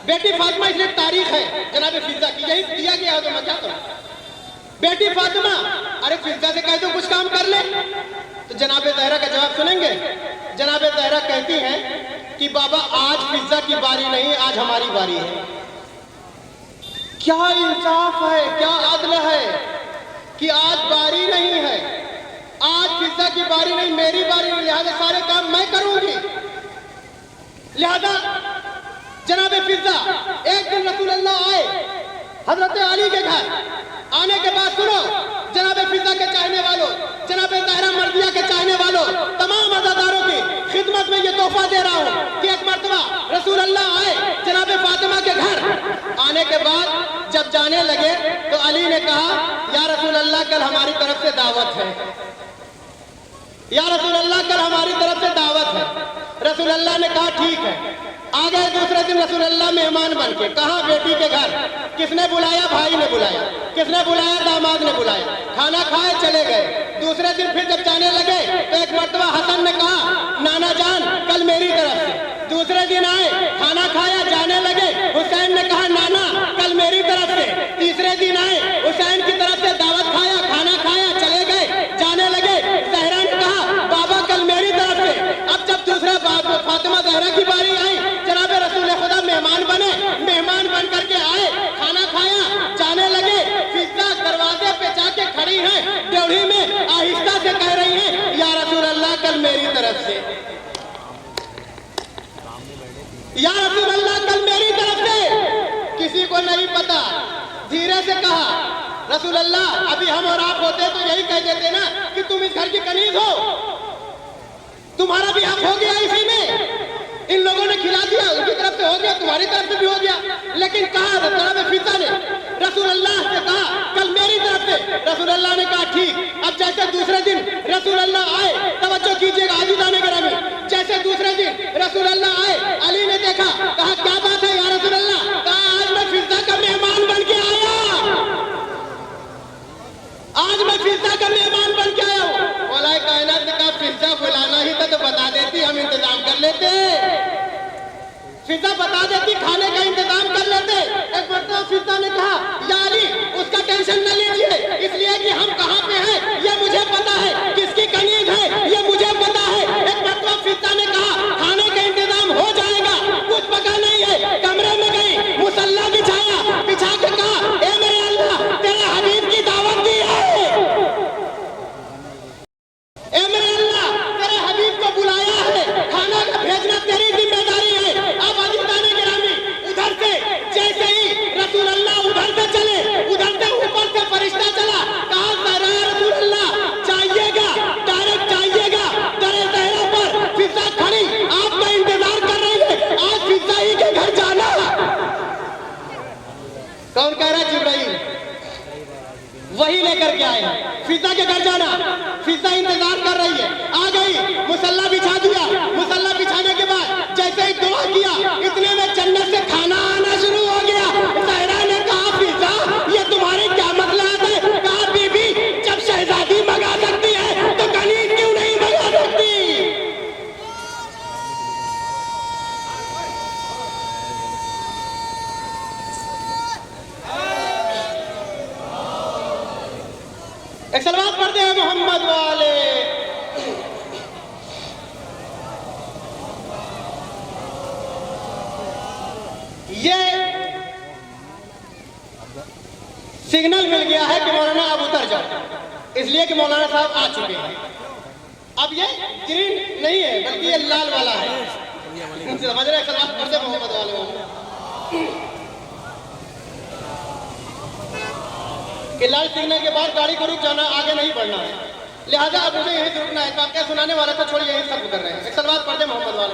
बेटी फातिमा इसलिए तारीख है जनाबे फिजा की, यही दिया गया है तो मैं क्या करूं? बेटी फातिमा, अरे फिजा से कह दो कुछ काम कर ले। तो जनाबे ज़हरा का जवाब सुनेंगे। जनाबे ज़हरा कहती हैं कि बाबा आज फिजा की बारी नहीं, आज हमारी बारी है। क्या इंसाफ है, क्या अदल है कि आज बारी नहीं है, आज फिजा की बारी नहीं, मेरी बारी नहीं, लिहाजा सारे काम मैं करूंगी। लिहाजा जनाबे फिजा एक दिन रसूलुल्लाह आए हजरत अली के घर। आने के बाद सुनो जनाबे फिजा के चाहने वालों, जनाबे ज़हरा मर्दिया के चाहने वालों, तमाम अज़ादारों की खिदमत में ये तोहफा दे रहा हूँ कि एक मर्तबा रसूलुल्लाह आए जनाबे फातिमा के घर। आने के बाद जब जाने लगे तो अली ने कहा या रसूलुल्लाह कल हमारी तरफ से दावत है, या रसूलुल्लाह कल हमारी तरफ से दावत है। रसूलुल्लाह ने कहा ठीक है। आ गए दूसरे दिन रसूलुल्लाह मेहमान बन के। कहाँ? बेटी के घर। किसने बुलाया? भाई ने बुलाया। किसने बुलाया? दामाद ने बुलाया। खाना खाए चले गए। दूसरे दिन फिर जब जाने लगे तो एक मर्तबा हसन ने कहा नाना जान कल मेरी तरफ से। दूसरे दिन आए, खाना खाया, जाने लगे। हुसैन ने कहा नाना कल मेरी तरफ से। तीसरे दिन आए, हुसैन की तरफ से दावत खाया, खाना खाया, चले गए, जाने लगे। ज़हरा ने कहा बाबा कल मेरी तरफ से। अब जब दूसरा फातिमा ज़हरा की बारी आई, जनाबे रसूल खुदा मेहमान बने, मेहमान बन करके आए, खाना खाया, जाने लगे। फिजा दरवाजे पे जाके खड़ी है, ड्योढ़ी में आहिस्ता से कह रही है या रसूलल्लाह कल मेरी तरफ से, या रसूलल्लाह कल मेरी तरफ से। किसी को नहीं पता, धीरे से कहा रसूलल्लाह अभी हम और आप होते तो यही कह देते ना कि तुम इस घर की कनीज हो, तुम्हारा भी हक हो गया इसी में। इन लोगों ने खिला दिया, उनकी तरफ से हो गया, तुम्हारी तरफ से भी हो गया। लेकिन कहा जनाबे फिजा ने रसूलुल्लाह से कहा कल मेरी तरफ से। रसूलुल्लाह ने कहा ठीक। अब जैसे दूसरे दिन रसूलुल्लाह आए, तवज्जो कीजिएगा आज़ीज़ान गिरामी, जैसे दूसरे दिन रसूलुल्लाह आए, अली ने देखा, कहा क्या बात है या रसूलुल्लाह? कहा आज मैं फिजा का मेहमान बन के आया, आज मैं फिजा का मेहमान बन के आया हूँ। मौलाए कायनात ने कहा फिजा बुलाना ही था तो बता देती, हम इंतजाम कर लेते। फिजा बता देती, खाने का इंतजाम कर लेते। एक मर्तबा फिजा ने कहा या अली उसका टेंशन न लीजिए, इसलिए कि हम कहाँ पे हैं ये मुझे पता है, किसकी कनीज है ये मुझे पता है। एक मर्तबा फिजा ने कहा खाने का इंतजाम हो जाएगा, कुछ पका नहीं है। कमरे में गई, मुसल्ला बिछाया, बिछा के कहा ए मेरे अल्लाह तेरे हबीब की दावत दी है, ए मेरे अल्लाह तेरे हबीब को बुलाया है, खाना का भेजना तेरी जिम्मेदारी है। अब आज़ीज़ान गिरामी के घर जाना। फिजा इंतजार कर रही है, आ गई, मुसल्ला बिछा दिया। मुसल्ला बिछाने के बाद जैसे ही दुआ किया, इतने में जन्नत से खाना आना शुरू हो गया। ज़हरा ने कहा फिजा ये तुम्हारी क्या मसलहत है? कहा बीबी जब शहजादी मंगा सकती है तो कनीज क्यों नहीं मंगा सकती? एक सलवात पढ़ते हैं मोहम्मद वाले। ये सिग्नल मिल गया है कि मौलाना अब उतर जाओ, इसलिए कि मौलाना साहब आ चुके हैं। अब ये ग्रीन नहीं है बल्कि ये लाल वाला है, समझ रहे हैं? सलवात पढ़ते हैं मोहम्मद वाले कि लाल सिग्नल के बाद गाड़ी को रुक जाना, आगे नहीं बढ़ना है, लिहाजा अब मुझे यहीं रुकना है। वाकया सुनाने वाला तो छोड़ यहीं खत्म कर रहे हैं। एक सलवात पढ़ते मोहम्मद वाले।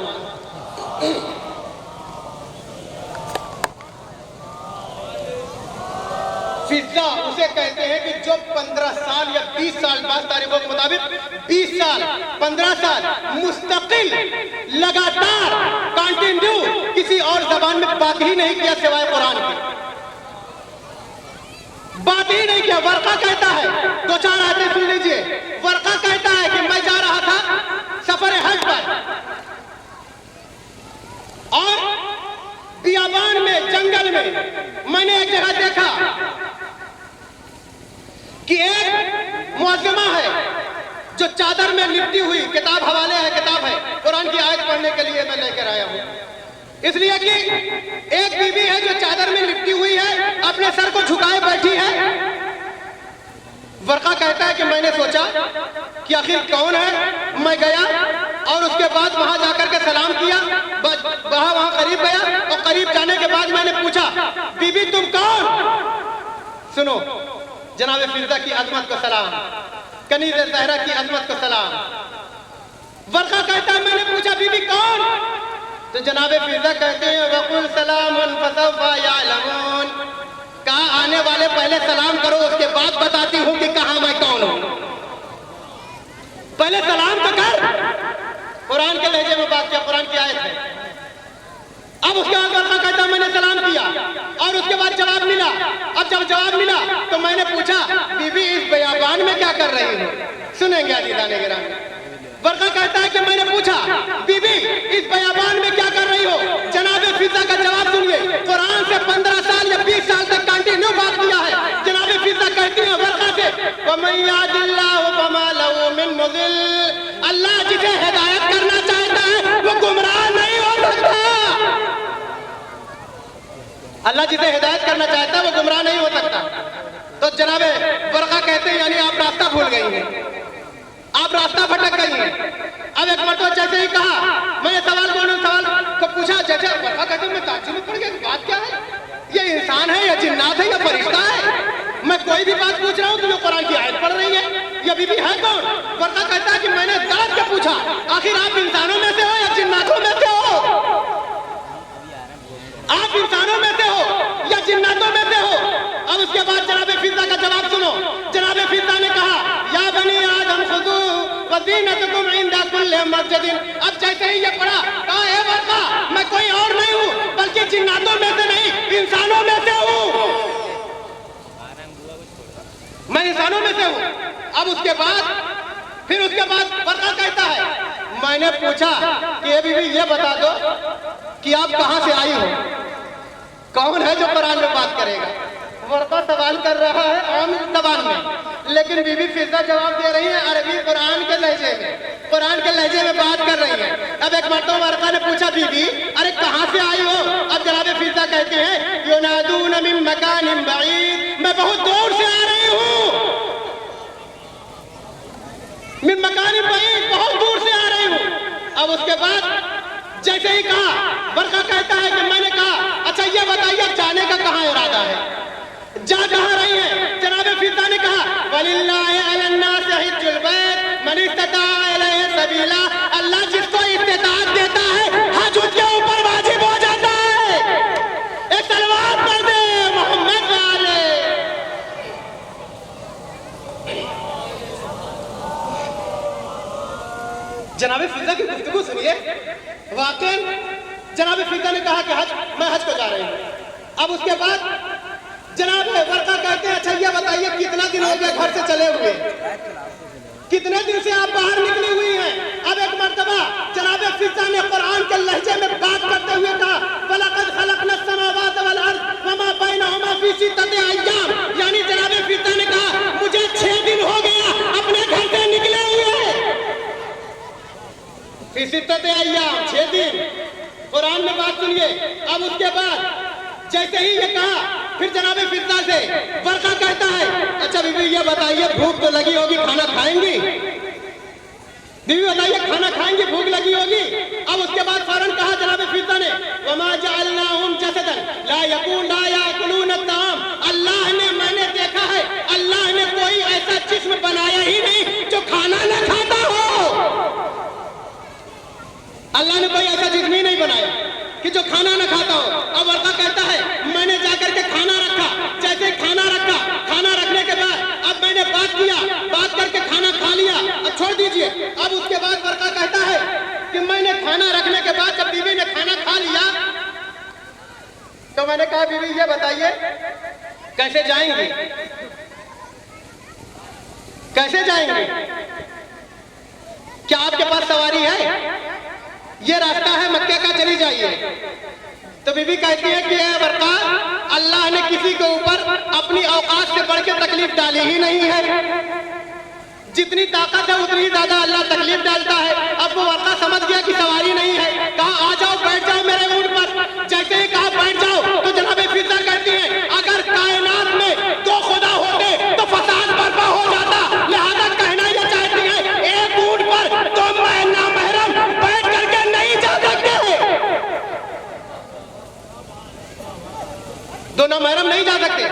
फिजा उसे कहते हैं कि जो 15 साल या 20 साल बाद तारीखों के मुताबिक 20 साल 15 साल मुस्तकिल लगातार कंटिन्यू किसी और जबान में बात ही नहीं किया सिवाय कुरान की, बात ही नहीं किया। वर्का कहता है, 2-4 आयतें सुन लीजिए। वर्का कहता है कि मैं जा रहा था सफर हज पर और बियाबान में, जंगल में मैंने एक जगह देखा कि एक मुअज्जिमा है जो चादर में लिपटी हुई, किताब हवाले है, किताब है, कुरान की आयत पढ़ने के लिए मैं लेकर आया हूं, इसलिए कि एक बीबी है जो चादर में लिपटी हुई है, अपने सर को झुकाए बैठी है। वर्का कहता है कि मैंने सोचा कि आखिर कौन है। मैं गया और उसके बाद वहां जाकर के सलाम किया, वहां करीब गया और करीब जाने के बाद मैंने पूछा, बीबी तुम कौन? सुनो, जनाब फिजा की अजमत को सलाम, कनीज़ ज़हरा की अजमत को सलाम। वर्का कहता है मैंने पूछा बीबी कौन? तो जनाब फिजा कहते हैं वकुल सलामुन फसौफा यालमून, कहा आने वाले पहले सलाम करो, उसके बाद बताती हूं कि कहां मैं कौन हूं। पहले सलाम तो कर। कुरान के लहजे में बात किया, कुरान की आयत है। अब उसके बाद वर्का कहता मैंने सलाम किया और उसके बाद जवाब मिला। अब जब जवाब मिला तो मैंने पूछा बीबी इस बयाबान में क्या कर रही हो? सुनेंगे अज़ीज़ाने गिरामी। वर्का कहता है कि मैंने पूछा बीबी इस बयाबान में क्या कर रही हो? जनाब फिजा का जवाब सुनिए। कुरान से 15 साल या 20 साल तक कंटिन्यू बात किया है। जनाब फिजा कहती है वर्का से, वमन यहदिल्लाहु फमा लहु मिन मुदिल, अल्लाह जिसे हिदायत करना चाहता है वो गुमराह नहीं हो सकता। अल्लाह जिसे हिदायत करना चाहता है वो गुमराह नहीं हो सकता। तो जनाब वर्का कहते हैं यानी आप रास्ता भूल गई हैं, आप रास्ता भटक गई हैं। अब एक मरतबा जैसे ही कहा, मैंने सवाल को पूछा, जैसे वर्का कहते हैं मैं ताज्जुब में पड़ गया, बात क्या है? ये इंसान है या जिन्नात है या फरिश्ता है? मैं कोई भी बात पूछ रहा हूँ तो ये कुरान की आयत पढ़ रही है, ये बीबी है कौन? वर्का कहता है कि मैंने दर्द के पूछा आखिर आप इंसानों में से हो या जिन्नातों में से हो? आप इंसानों में से हो या जिन्नातों में से हो? अब उसके बाद जनाब फिजा का जवाब सुनो। जनाब फिजा ने कहा या बनी आदम खुदू वज़ीनतकुम इंदा कुल्लि मस्जिदिन। अब जैसे ही ये पढ़ा, कहा हे वर्का मैं कोई और नहीं हूँ बल्कि जिन्नातों में से नहीं इंसानों में से हूँ, मैं इंसानों में से हूँ। अब उसके बाद वर्का कहता है मैंने पूछा कि ये बीबी ये बता दो कि आप कहां से आई हो, कौन है जो कुरान में बात करेगा? वर्का सवाल कर रहा है आम जबान में, लेकिन बीबी फिजा जवाब दे रही है अरबी कुरान के लहजे में, कुरान के लहजे में बात कर रही है। अब एक मरतबा वर्का ने पूछा बीबी अरे कहां से आई हो? अब जनाब फिजा कहते हैं युनादून मिन मकानिन बईद, मैं बहुत दूर से आ रही हूँ, मिन मकानिन बईद, बहुत दूर से आ रही हूँ। अब उसके बाद जैसे ही कहा, वर्का कहता है कि मैंने कहा अच्छा ये बताइए जाने का कहाँ इरादा है, जा कहाँ रही है? जनाब फिजा ने कहा वलिल्लाहि अलन्नास हिज्जुल बैत मन इस्तता इलैहि सबीला, अल्लाह जिसको इस्तिताअत देता है हज उसके ऊपर वाजिब हो जाता है। एक तलवार पर दे मोहम्मद वाले। वाकई जनाब फिजा ने कहा कि मैं हज को जा रही हूँ। अब उसके बाद जनाब वर्का कहते हैं अच्छा ये बताइए कितना दिन हो गया घर से चले हुए, कितने दिन से आप बाहर निकली हुई हैं। अब एक मर्तबा जनाब फिजा ने कुरान के लहजे में बात करते हुए कहा वलक़द खलक़ना समावात वल अर्ज़ वमा बैनहुमा फी सित्तति अय्याम, यानी जनाब फिजा ने कहा मुझे 6 दिन हो गया अपने घर से निकले हुए। फी सित्तति अय्याम 6 दिन, कुरान में बात सुनिए। अब उसके बाद जैसे ही ये कहा फिर जनाब फिजा से वर्का कहता है अच्छा बीवी ये बताइए भूख तो लगी होगी, खाना खाएंगी? बीवी बताइए खाना खाएंगी, भूख लगी होगी? अब उसके बाद फौरन कहा जनाब फिजा ने वमा जअलनाहुम जसदन ला याकुलून अत्ताम, अल्लाह ने, मैंने देखा है अल्लाह ने कोई ऐसा जिस्म बनाया ही नहीं जो खाना न खाता हो। अल्लाह ने कोई ऐसा जिस्म ही नहीं बनाया कि जो खाना न खाता हो। अब वर्का कहता है मैंने जाकर के खाना रखा, जैसे खाना रखा, खाना रखने के बाद अब मैंने बात किया, बात करके खाना खा लिया, अब छोड़ दीजिए। अब उसके बाद वर्का कहता है कि मैंने खाना रखने के बाद जब बीवी ने खाना खा लिया तो मैंने कहा बीवी ये बताइए कैसे जाएंगे, कैसे जाएंगे, क्या आपके पास सवारी है? ये रास्ता है मक्के का, चली जाइए। तो बीबी कहती है कि वर्का अल्लाह ने किसी के ऊपर अपनी औकात से बढ़ के तकलीफ डाली ही नहीं है, जितनी ताकत है उतनी ज्यादा अल्लाह तकलीफ डालता है। अब वो वर्का समझ गया कि सवारी नहीं है, कहा आ जाओ बैठ जाओ मेरे ऊंट पर। जैसे ही कहा बैठ जाओ तो जनाब फिजा कहती है अगर कायनात में 2 खुदा होते तो फसाद बर्पा हो जाता, लिहाजा कहना यह चाहती है एक ऊंट पर 2 नामहरम बैठ करके नहीं जा सकते, 2 नामहरम नहीं जा सकते।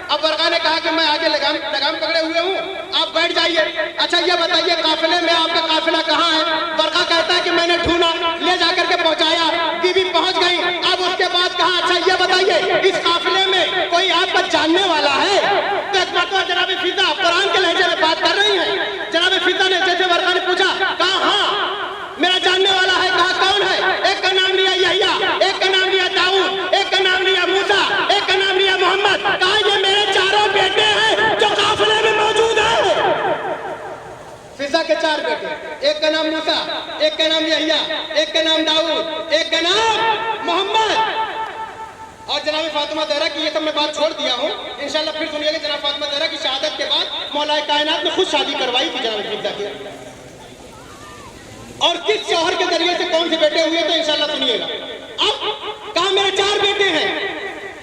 अब वर्का ने कहा कि मैं आगे लगाम पकड़े हुए हूँ, आप बैठ जाइए। अच्छा ये बताइए काफिले में आपका काफिला कहाँ है? वर्का कहता है कि मैंने ढूंढा, ले जाकर के पहुंचाया, बीवी पहुंच गई। अब उसके बाद कहा अच्छा ये बताइए इस काफिले में कोई आपका जानने वाला है? तो एक मरतबा जनाब फिजा कुरान के लहजे में बात कर रही है। जनाब फिजा ने जैसे वर्का ने पूछा कहा हाँ मेरा जानने वाला है। कहा कौन है? एक का नाम लिया यहया, एक का नाम लिया दाऊद, एक का नाम लिया मूसा, एक का नाम लिया मोहम्मद। कहा ये मेरे 4 बेटे हैं जो काफिले में मौजूद है। फिजा के 4 बेटे, एक का नाम मूसा, एक का नाम यहया, एक का नाम दाऊद, एक का नाम मोहम्मद। और जनाब फातिमा ज़हरा की ये सब मैं बात छोड़ दिया हूँ, इंशाल्लाह फिर सुनिएगा। जनाब फातिमा ज़हरा की शहादत के बाद मौलाए कायनात ने खुद शादी करवाई थी जनाब फिजा की, और किस शौहर के जरिए से कौन से बेटे हुए तो इंशाल्लाह सुनिएगा। अब कहा मेरे 4 बेटे हैं,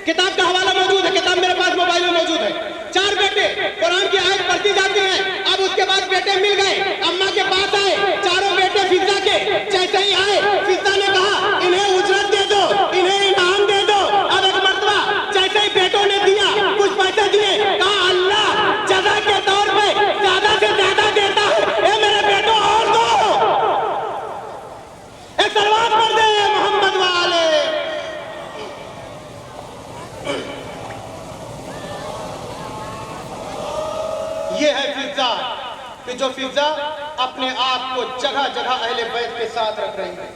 किताब का हवाला मौजूद है, किताब मेरे पास मोबाइल में मौजूद है। 4 बेटे कुरान की आयत पढ़ती जाती है। अब उसके बाद बेटे मिल गए, अम्मा के पास आए 4 बेटे फिजा के। जैसे ही आए फिजा ने कहा इन्हें उजरत दे दो, इन्हें इनाम दे दो। अब एक मर्तबा जैसे ही बेटों ने दिया, कुछ पैसे दिए, कहा अल्लाह जज़ा के तौर पे ज्यादा से ज्यादा देता है, ए मेरे बेटों और दो। एक सलवात पढ़ दे मोहम्मद वाले। ये है फिजा कि जो फिजा अपने आप को जगह जगह अहले बैत के साथ रख रही है।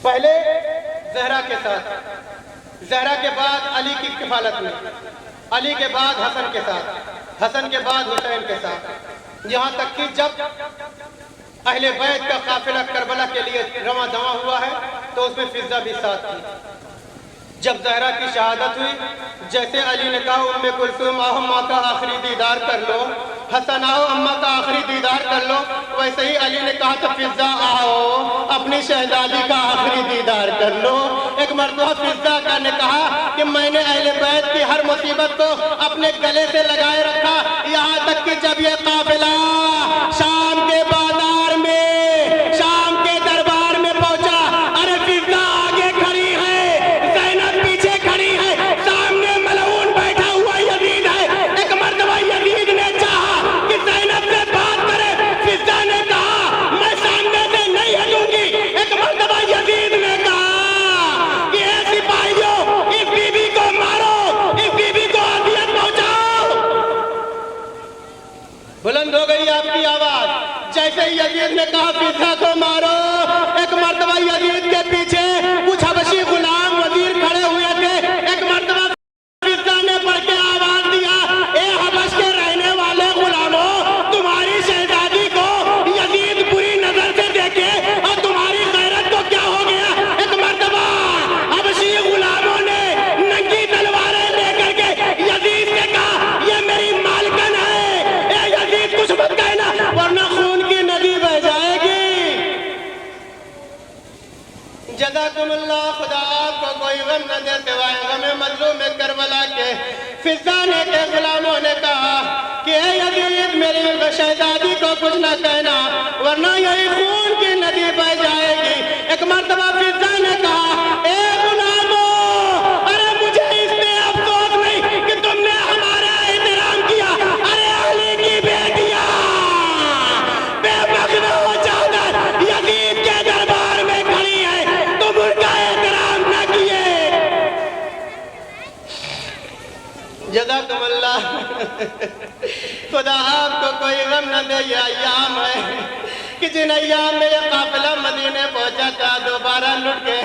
पहले ज़हरा के साथ, ज़हरा के बाद अली की किफालत में, अली के बाद हसन के साथ, हसन के बाद हुसैन के साथ, यहाँ तक कि जब अहले बैत का काफिला करबला के लिए रवां दवा हुआ है तो उसमें फिजा भी साथ थी। जब ज़हरा की शहादत हुई, जैसे अली ने कहा उम्मे कुलसूम आओ अम्मा का आखिरी दीदार कर लो, हसन आओ अम्मा का आखिरी दीदार कर लो, वैसे ही अली ने कहा तो फिजा आओ अपनी शहजादी का आखिरी दीदार कर लो। एक मर्तबा फिजा का ने कहा कि मैंने अहले बैत की हर मुसीबत को अपने गले से लगाए रखा, यहाँ तक कि जब ये काफिला शाम के बाजार में, शाम के दरबार में पहुंचा, अरे फिजा आगे खड़ी है, ज़ैनब पीछे खड़ी है, सामने मलऊन बैठा हुआ यजीद है। एक मर्तबा यजीद ने चाहा कि ज़ैनब से बात करे, फिजा ने कहा मैं सामने से नहीं हटूंगी। एक मर्तबा यजीद ने कहा कि ऐ सिपाहियों इस बीबी को मारो, इस बीबी को अजियत पहुंचाओ। बोला जज़ाकुमुल्लाह, खुदा आपको कोई गम न दे सिवाय गम मजलूम करबला के। फिजाने के गुलामों ने कहा कि ए यजीद, मेरी शहजादी को कुछ न कहना वरना यही खून की नदी बह जाएगी। एक मर्तबा फिजा ने कहा, ए गुलामों, अरे मुझे इसमें अफसोस नहीं कि तुमने हमारा एहतराम किया। अरे अली की बेटियां बेबस हो चादर यजीद के दरबार में खड़ी है, तुम उनका एहतराम न किए। जज़ाकुमुल्लाह, खुदा आपको कोई गम न दे। ये अय्याम है कि जिन अय्याम में यह काफिला मदीने पहुंचा था, दोबारा लुट के।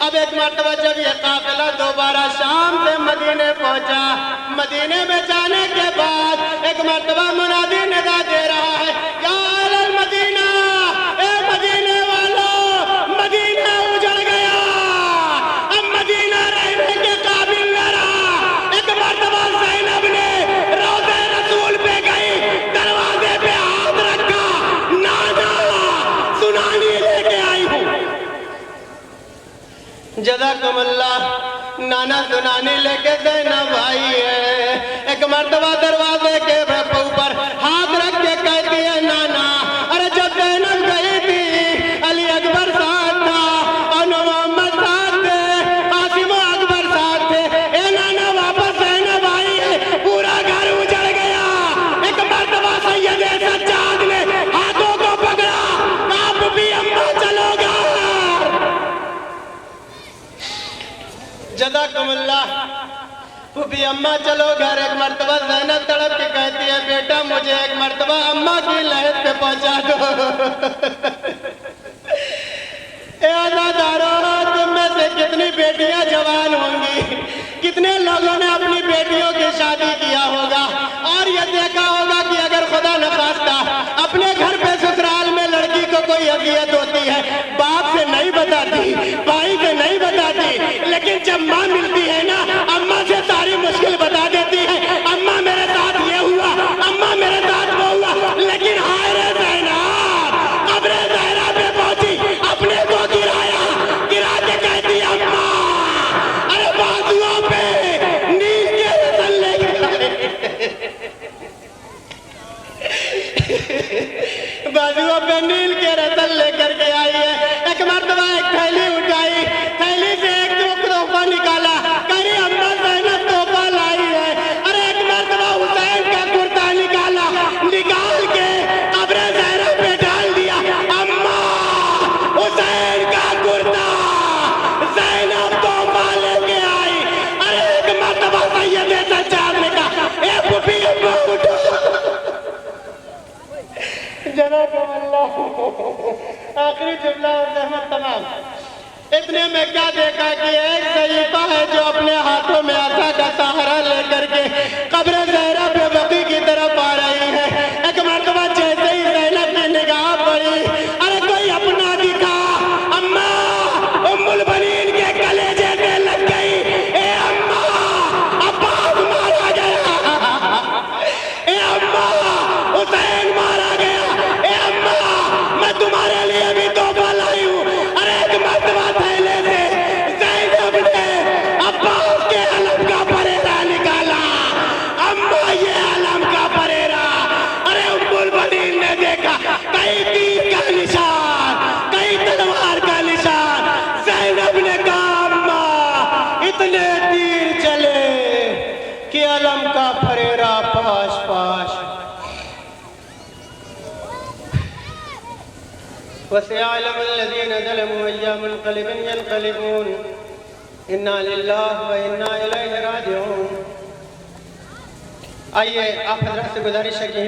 अब एक मर्तबा जब ये काफिला दोबारा शाम से मदीने पहुंचा, मदीने में जाने के बाद एक मर्तबा मुनादी निदा दे रहा है, या अहल मदीना, ए मदीने वालों, मदीना उजड़ गया, अब मदीना रहने के काबिल न रहा। एक मर्तबा ज़ैनब ने रोज़े रसूल पे गई, दरवाजे पे हाथ रखा, नाना सुनानी लेके आई हूँ। जज़ाकुमुल्लाह, नाना सुनानी लेके ज़ैनब आई है। एक मर्तबा दरवाजे के ऊपर हाथ रख के कहती है, नाना। अरे जब ज़ैनब गई थी, अली अकबर साथ था और मोहम्मद साथ थे, कासिम अकबर साथ थे। ए नाना, वापस ज़ैनब आई है, पूरा घर उजड़ गया। एक मर्तबा सैयदे सज्जाद ने हाथों को पकड़ा, आप भी अम्मा चलो घर। जज़ाकुमुल्लाह, फूफी अम्मा चलो घर। एक मर्तबा ज़ैनब तड़प के कहती है, बेटा मुझे एक मर्तबा अम्मा की लहर पे पहुंचा दो। ए अज़ादारों, तुम में से कितनी बेटियां जवान होंगी, कितने लोगों ने अपनी बेटियों की शादी किया होगा और ये देखा होगा कि अगर खुदा न खास्ता अपने घर पे ससुराल में लड़की को कोई अजियत होती है, बाप से नहीं बताती, भाई से नहीं बताती, लेकिन जब माँ मिलती है ना, अम्मा से सारी मुश्किल बता देती है। अम्मा मेरे साथ ये हुआ, अम्मा मेरे साथ वो हुआ। लेकिन हाय रे ज़ैनब, कब्रे ज़हरा पे पहुंची, अपने को गिराया, गिरा के कहती, अम्मा, अरे बाजुओं पे नील के रसल्ले बाजुओं पे नील के रतन लेकर के आई है। एक मर्तबा एक थैली उठाई, थैली से एक तोहफा निकाला, करी अम्मा ज़ैनब तोहफा लाई है। अरे एक मर्तबा हुसैन का कुर्ता निकाला, निकाल के कब्र ज़हरा पे डाल दिया। अम्मा, हुसैन का कुर्ता ज़ैनब तोहफा लेके आई। अरे एक मर्तबा सैयदे सज्जाद ने कहा, ए फूफी अम्मा उठो। जज़ाकुमुल्लाह, आखिरी जुमला और रहमत तमाम। इतने में क्या देखा कि एक सहीफा है जो अपने हाथों में आशा का सहारा लेकर के कब्र ज़हरा पे बकी की तरफ आ रही है। एक मर्तबा जैसे ही ज़ैनब की निगाह पड़ी, अरे कोई अपना दिखा, अम्मा उम्मुल बनीन के कलेजे पे लग गई। ए अम्मा, अब्बास मारा गया। ए अम्मा, हुसैन मारा गया। ए अम्मा, मैं तुम्हारे लिए भी तोहफा लाई हूँ। अरे एक मर्तबा थैले से ज़ैनब ने अब्बास के अलम का परेरा निकाला। अम्मा, ये अलम का परेरा। अरे उम्मुल बनीन ने देखा, कहीं तीर का निशान, कहीं तलवार का निशान। ज़ैनब ने कहा, अम्मा, इतने तीर चले कि अलम का परेरा पाश पाश। वसयअलमु अल्लज़ीना ज़लमू अय्या मुनक़लिबिन यनक़लिबून। इन्ना लिल्लाहि व इन्ना इलैहि राजिऊन। आइए आप हज़रत से गुजारिश है कि